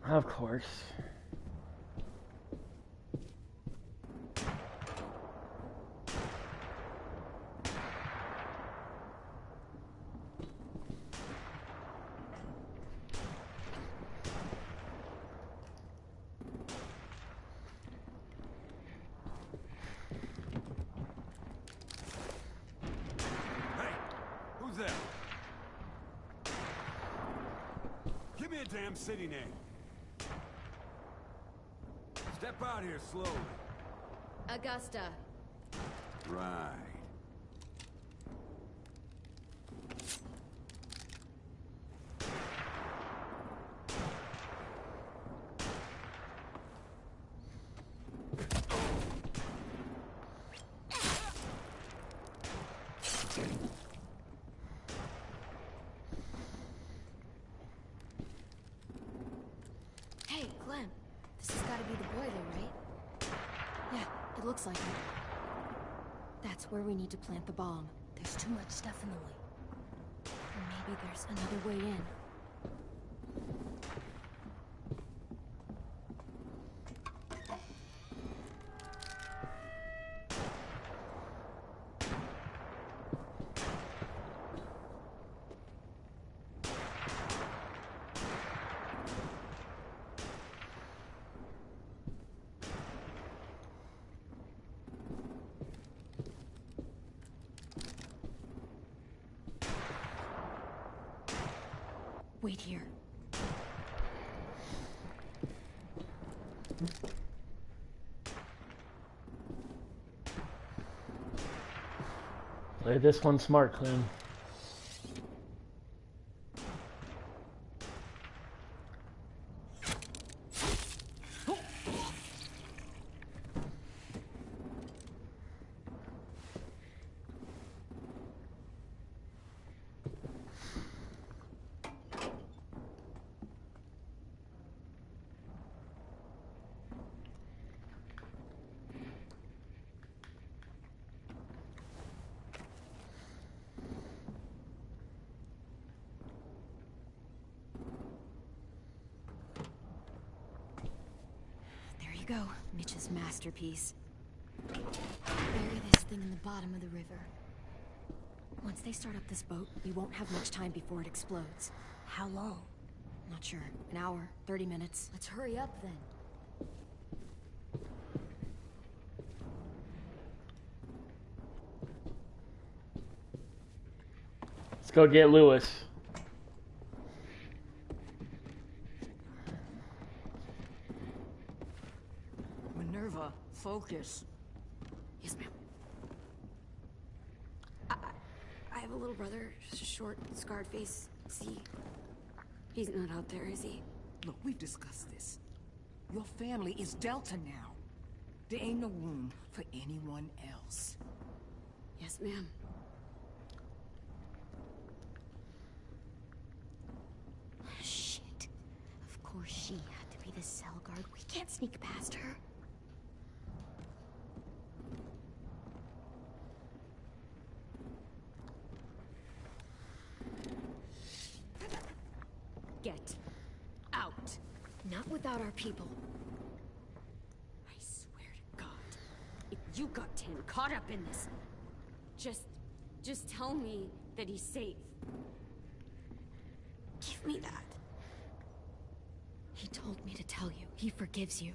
Of course. Who's there? Give me a damn city name. Step out here slowly. Augusta. Right. It looks like it. That's where we need to plant the bomb. There's too much stuff in the way. Maybe there's another way in. Wait here. Play this one smart, Clem. Go, Mitch's masterpiece. Bury this thing in the bottom of the river. Once they start up this boat, we won't have much time before it explodes. How long? Not sure. An hour, 30 minutes. Let's hurry up then. Let's go get Lewis. Minerva, focus. Yes, ma'am. I have a little brother, short, scarred face. See, he's not out there, is he? Look, we've discussed this. Your family is Delta now. There ain't no room for anyone else. Yes, ma'am. Shit. Of course she had to be the cell guard. We can't sneak past her. Get out. Not without our people. I swear to God, if you got Tim caught up in this, just tell me that he's safe. Give me that. He told me to tell you. He forgives you.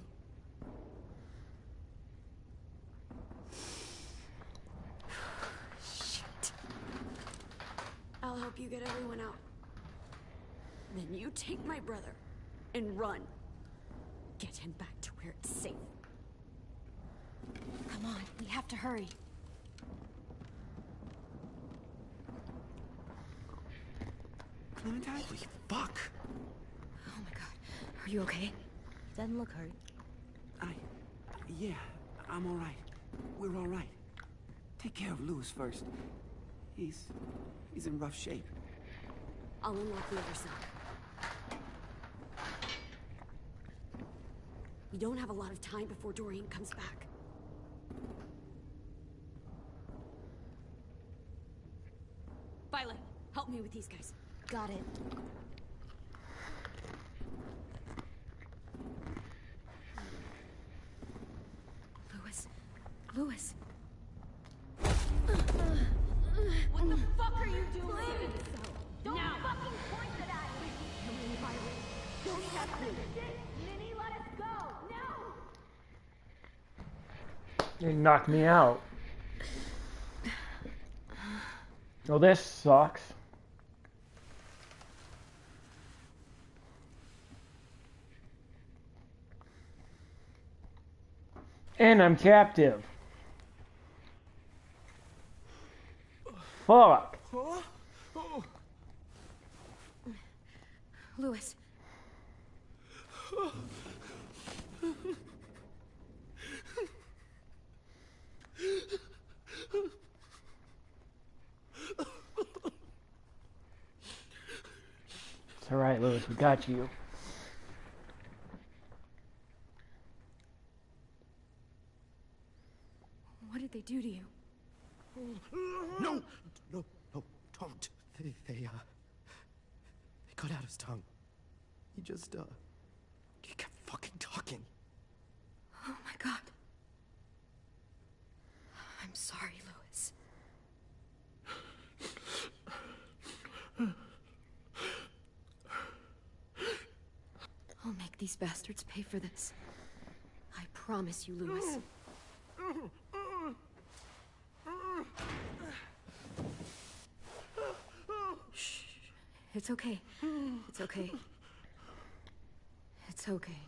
Shit. I'll help you get everyone out. Then you take my brother and run. Get him back to where it's safe. Come on, we have to hurry. Clementine? Holy fuck! Oh my god. Are you okay? Doesn't look hurt. Yeah, I'm alright. We're alright. Take care of Lewis first. He's in rough shape. I'll unlock the other side. We don't have a lot of time before Dorian comes back. Violet, help me with these guys. Got it. Lewis. What the fuck are you doing? Don't fucking point it at me! Come on, Violet. Don't test me. Minnie, let us go! No! You knocked me out. Oh, this sucks. And I'm captive. Fuck. Lewis. It's alright, Lewis. We got you. do to you? No! No, no, don't. They cut out his tongue. He just, he kept fucking talking. Oh my god. I'm sorry, Louis. I'll make these bastards pay for this. I promise you, Louis. Shh. It's okay. It's okay. It's okay.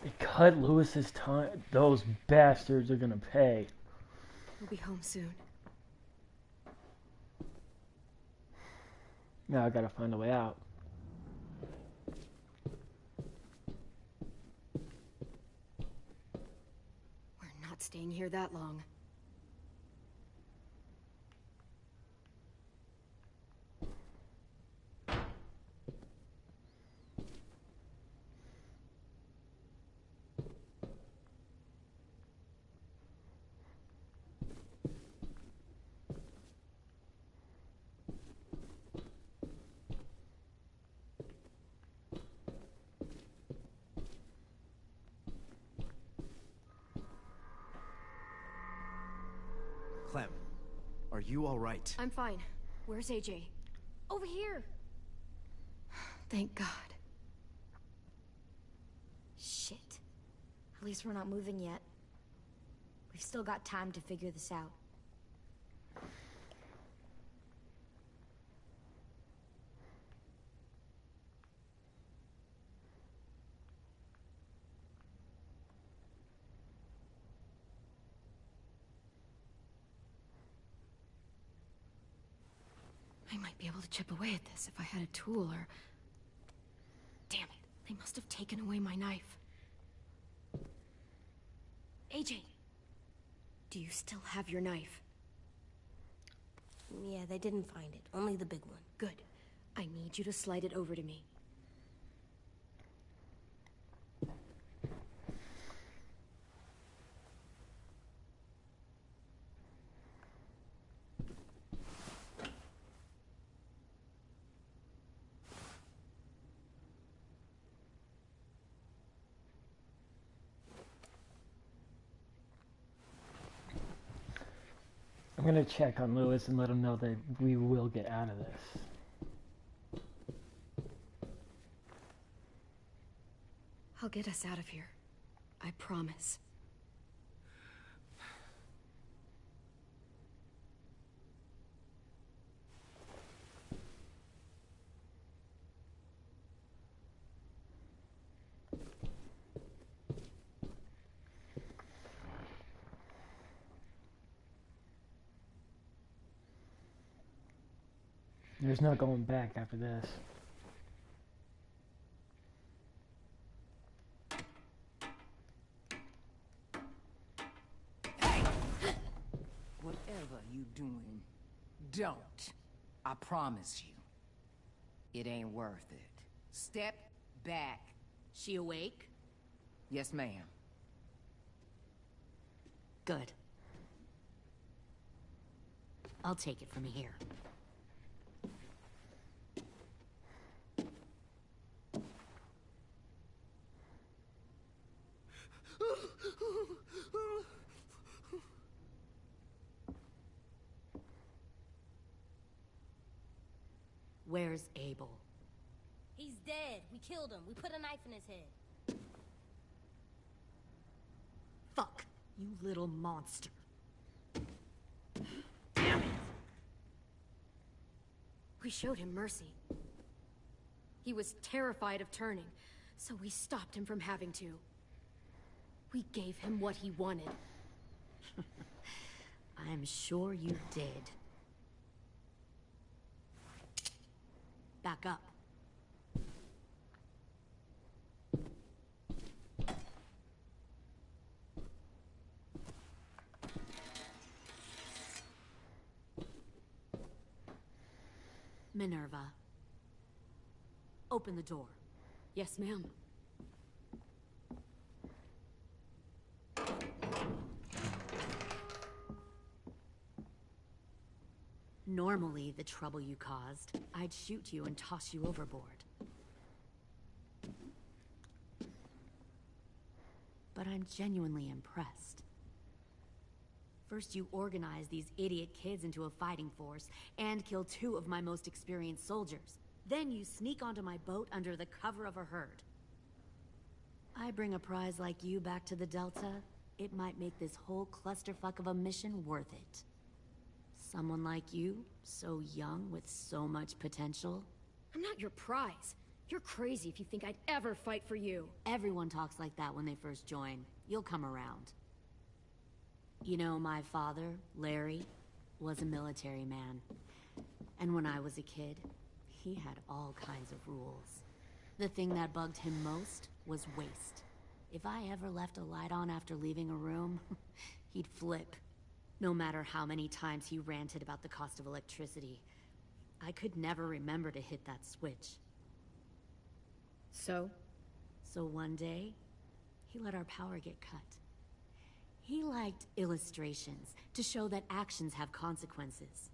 They cut Lewis's tongue. Those bastards are gonna pay. We'll be home soon. Now I gotta find a way out. We're not staying here that long. Clem, are you all right? I'm fine. Where's AJ? Over here. Thank God. Shit. At least we're not moving yet. We've still got time to figure this out. I might be able to chip away at this if I had a tool or... Damn it. They must have taken away my knife. AJ! Do you still have your knife? Yeah, they didn't find it. Only the big one. Good. I need you to slide it over to me. I'm gonna check on Lewis and let him know that we will get out of this. I'll get us out of here. I promise. There's no going back after this. Whatever you doing, don't. I promise you. It ain't worth it. Step back. She awake? Yes, ma'am. Good. I'll take it from here. Where's Abel? He's dead. We killed him. We put a knife in his head. Fuck, you little monster. We showed him mercy. He was terrified of turning, so we stopped him from having to. We gave him what he wanted. I'm sure you did. Back up. Minerva. Open the door. Yes, ma'am. Normally, the trouble you caused, I'd shoot you and toss you overboard. But I'm genuinely impressed. First, you organize these idiot kids into a fighting force and kill 2 of my most experienced soldiers. Then you sneak onto my boat under the cover of a herd. I bring a prize like you back to the Delta, it might make this whole clusterfuck of a mission worth it. Someone like you, so young with so much potential. I'm not your prize. You're crazy if you think I'd ever fight for you. Everyone talks like that when they first join. You'll come around. You know, my father, Larry, was a military man. And when I was a kid, he had all kinds of rules. The thing that bugged him most was waste. If I ever left a light on after leaving a room, he'd flip. No matter how many times he ranted about the cost of electricity, I could never remember to hit that switch. So? So one day, he let our power get cut. He liked illustrations to show that actions have consequences.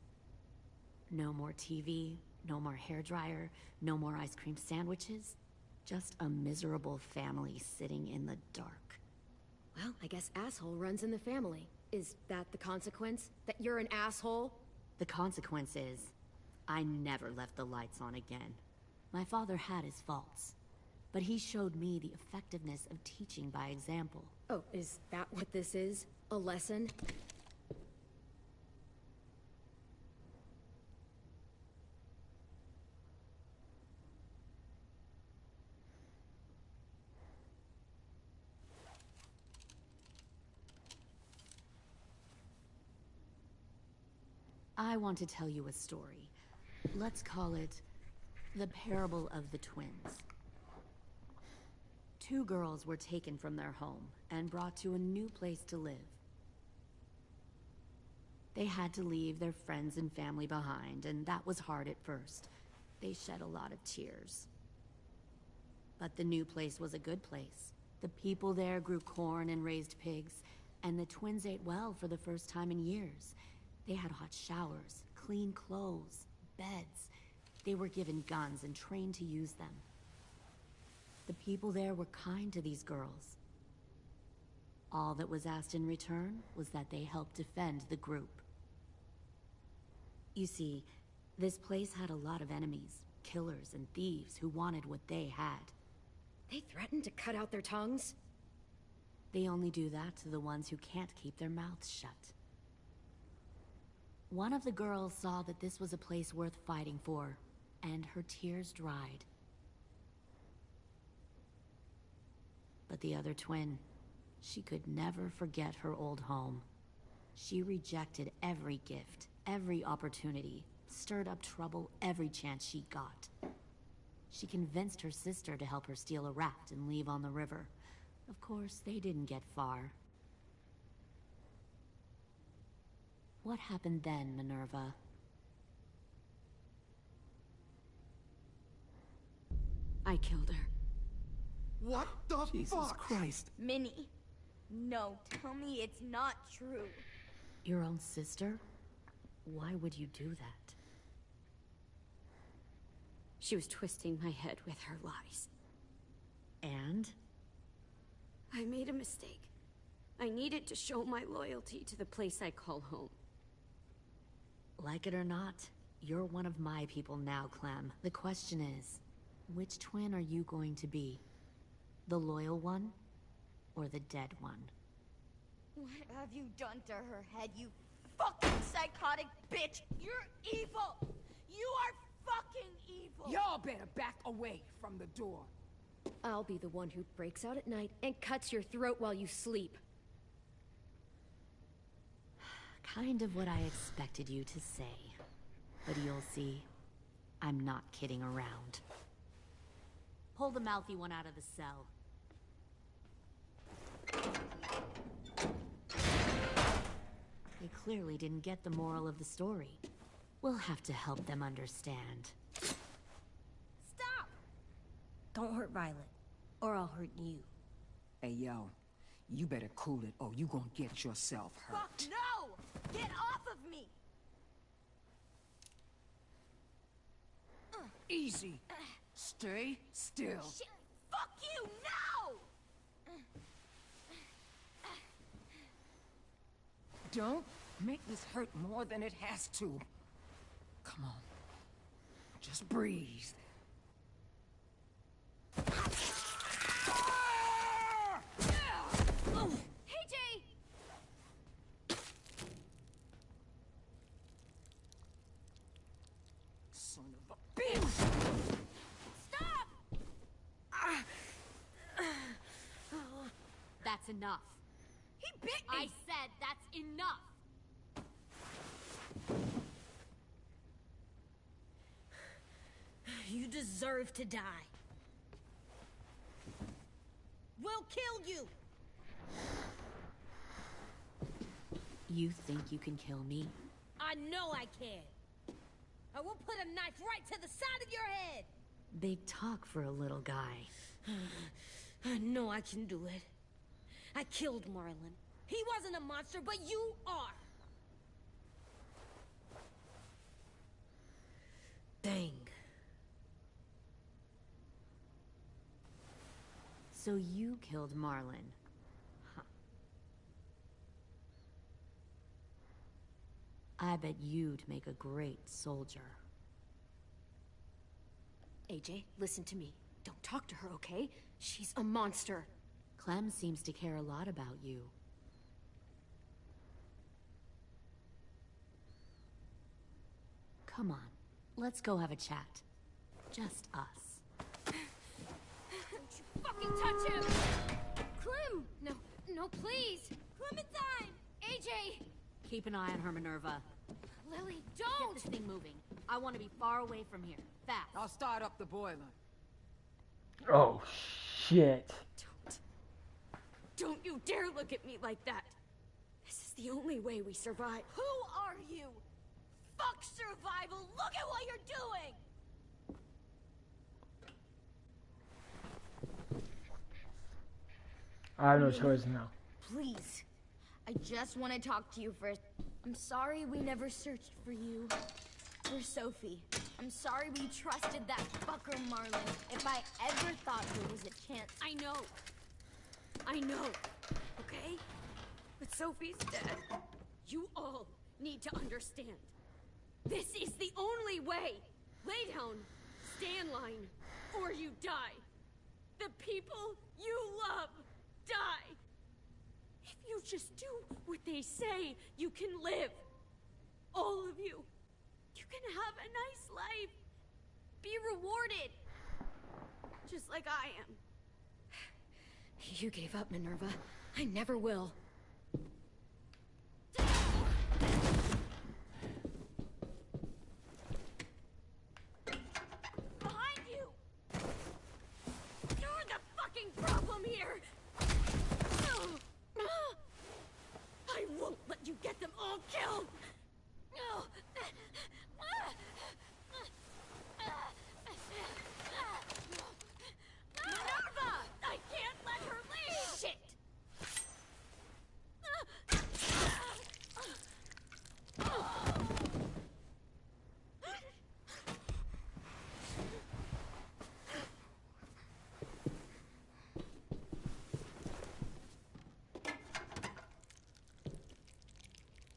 No more TV, no more hairdryer, no more ice cream sandwiches. Just a miserable family sitting in the dark. Well, I guess asshole runs in the family. Is that the consequence? That you're an asshole? The consequence is, I never left the lights on again. My father had his faults, but he showed me the effectiveness of teaching by example. Oh, is that what this is? A lesson? I want to tell you a story. Let's call it the Parable of the Twins. 2 girls were taken from their home and brought to a new place to live. They had to leave their friends and family behind, and that was hard at first. They shed a lot of tears. But the new place was a good place. The people there grew corn and raised pigs, and the twins ate well for the first time in years. They had hot showers, clean clothes, beds. They were given guns and trained to use them. The people there were kind to these girls. All that was asked in return was that they help defend the group. You see, this place had a lot of enemies, killers and thieves who wanted what they had. They threatened to cut out their tongues? They only do that to the ones who can't keep their mouths shut. One of the girls saw that this was a place worth fighting for, and her tears dried. But the other twin, she could never forget her old home. She rejected every gift, every opportunity, stirred up trouble every chance she got. She convinced her sister to help her steal a raft and leave on the river. Of course, they didn't get far. What happened then, Minerva? I killed her. What the Jesus Christ? Minnie, no, tell me it's not true. Your own sister? Why would you do that? She was twisting my head with her lies. And? I made a mistake. I needed to show my loyalty to the place I call home. Like it or not, you're one of my people now, Clem. The question is, which twin are you going to be? The loyal one, or the dead one? What have you done to her head, you fucking psychotic bitch? You're evil! You are fucking evil! Y'all better back away from the door. I'll be the one who breaks out at night and cuts your throat while you sleep. Kind of what I expected you to say. But you'll see, I'm not kidding around. Pull the mouthy one out of the cell. They clearly didn't get the moral of the story. We'll have to help them understand. Stop! Don't hurt Violet, or I'll hurt you. Hey, yo, you better cool it or you gonna get yourself hurt. Fuck no! Get off of me! Easy. Stay still. Shit. Fuck you, no! Don't make this hurt more than it has to. Come on. Just breathe. Hey, Jay! Son of a bitch! Stop! That's enough. He bit me! I said that's enough! You deserve to die. We'll kill you! You think you can kill me? I know I can. I will put a knife right to the side of your head. Big talk for a little guy. I know I can do it. I killed Marlon. He wasn't a monster, but you are. Dang. So you killed Marlon. Huh. I bet you'd make a great soldier. AJ, listen to me. Don't talk to her, okay? She's a monster. Clem seems to care a lot about you. Come on, let's go have a chat. Just us. Don't you fucking touch him! Clem! No, please! Clementine! AJ! Keep an eye on her, Minerva. Lily, Get don't! this thing moving. I want to be far away from here. Fast. I'll start up the boiler. Oh, shit. Don't you dare look at me like that! This is the only way we survive. Who are you? Fuck survival! Look at what you're doing! I have no choice now. Please. I just want to talk to you first. I'm sorry we never searched for you. For Sophie. I'm sorry we trusted that fucker Marlon. If I ever thought there was a chance. I know. Okay? But Sophie's dead. You all need to understand. This is the only way. Lay down, stay in line, or you die. The people you love die. If you just do what they say, you can live. All of you. You can have a nice life. Be rewarded. Just like I am. You gave up, Minerva. I never will. Behind you! You're the fucking problem here! I won't let you get them all killed! Minerva! I can't let her leave! Shit!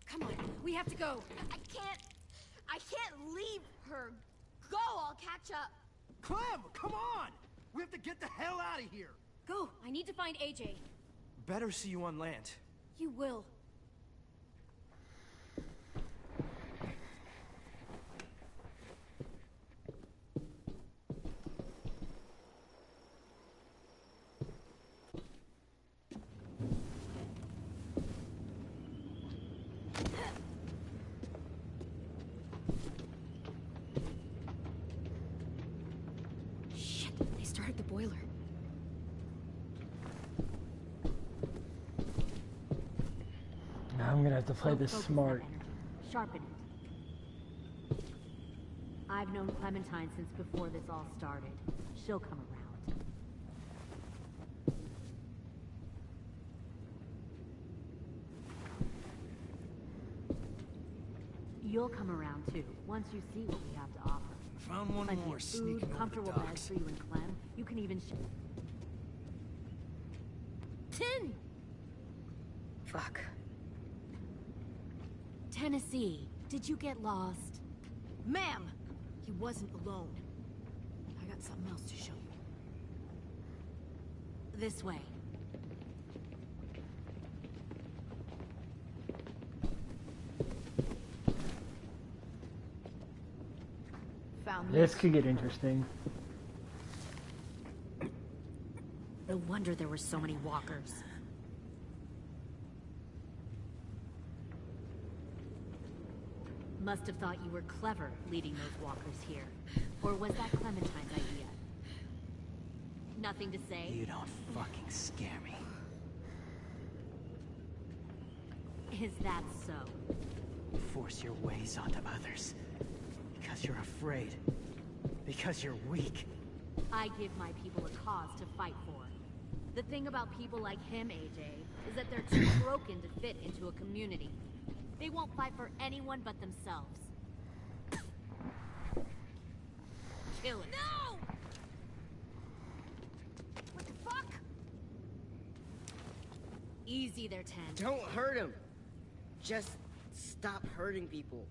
Come on, we have to go. I can't leave her. Go, I'll catch up. Clem, come on! We have to get the hell out of here! Go, I need to find AJ. Better see you on land. You will. Shit, they started the boiler. Now I'm gonna have to play this Focus smart. that energy. Sharpen it. I've known Clementine since before this all started. She'll come around. You'll come around too, once you see what we have to offer. Found one Plenty more of sneaking food, over comfortable the beds docks. for you and Clem. You can even Tin! Fuck. Tennessee, did you get lost? Ma'am! He wasn't alone. I got something else to show you. this way. Found This could get interesting. No wonder there were so many walkers. Must have thought you were clever leading those walkers here. Or was that Clementine's idea? Nothing to say? You don't fucking scare me. Is that so? Force your ways onto others. Because you're afraid. Because you're weak. I give my people a cause to fight for. The thing about people like him, AJ, is that they're too broken to fit into a community. They won't fight for anyone but themselves. Kill it. No! What the fuck? Easy there, 10. Don't hurt him. Just stop hurting people.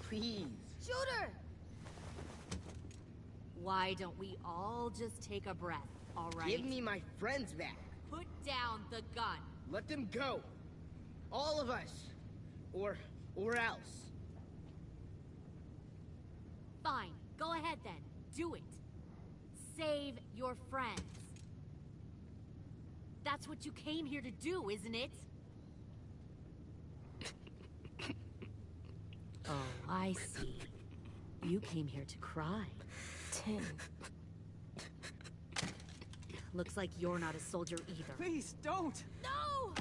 Please. Shooter! Why don't we all just take a breath, all right? Give me my friends back. Put down the gun. Let them go. All of us. Or else. Fine. Go ahead then. Do it. Save your friends. That's what you came here to do, isn't it? Oh, I see. You came here to cry. Tin. Looks like you're not a soldier either. Please, don't! No!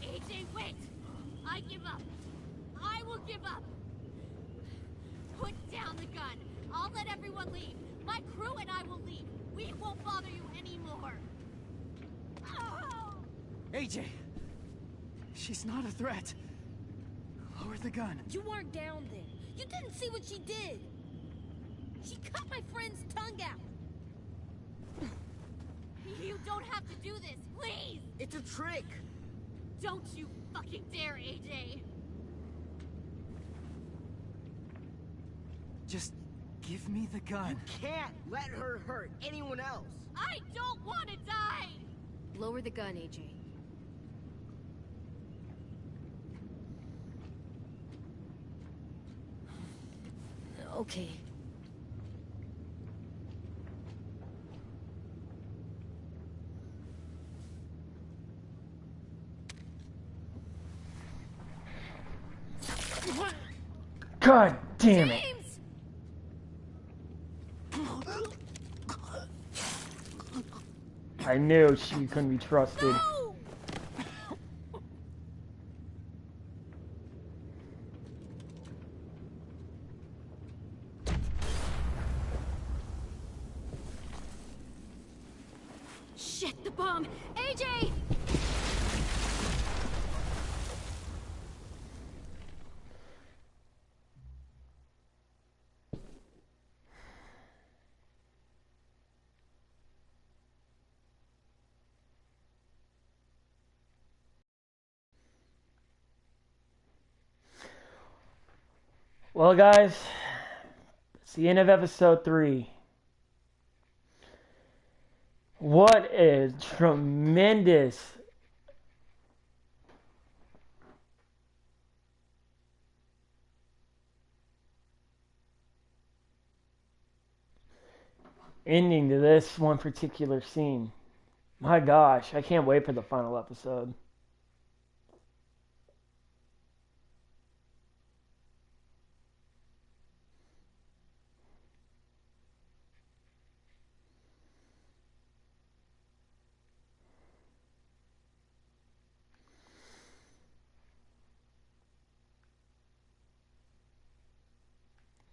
AJ, wait! I give up. I will give up. Put down the gun. I'll let everyone leave. My crew and I will leave. We won't bother you anymore. Oh! AJ! She's not a threat. Lower the gun. You weren't down then. You didn't see what she did. She cut my friend's tongue out. You don't have to do this, please! It's a trick. Don't you fucking dare, AJ! Just give me the gun. You can't let her hurt anyone else. I don't want to die! Lower the gun, AJ. Okay. God damn it! I knew she couldn't be trusted. No! AJ! Well, guys, it's the end of episode 3. What a tremendous ending to this one particular scene. My gosh, I can't wait for the final episode.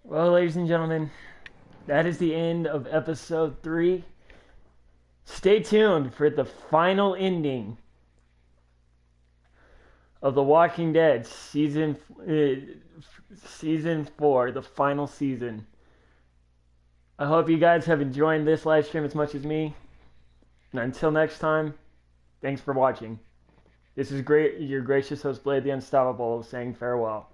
Well, ladies and gentlemen, that is the end of episode 3. Stay tuned for the final ending of The Walking Dead season 4, the final season. I hope you guys have enjoyed this live stream as much as me. And until next time, thanks for watching. This is your gracious host Blade the Unstoppable saying farewell.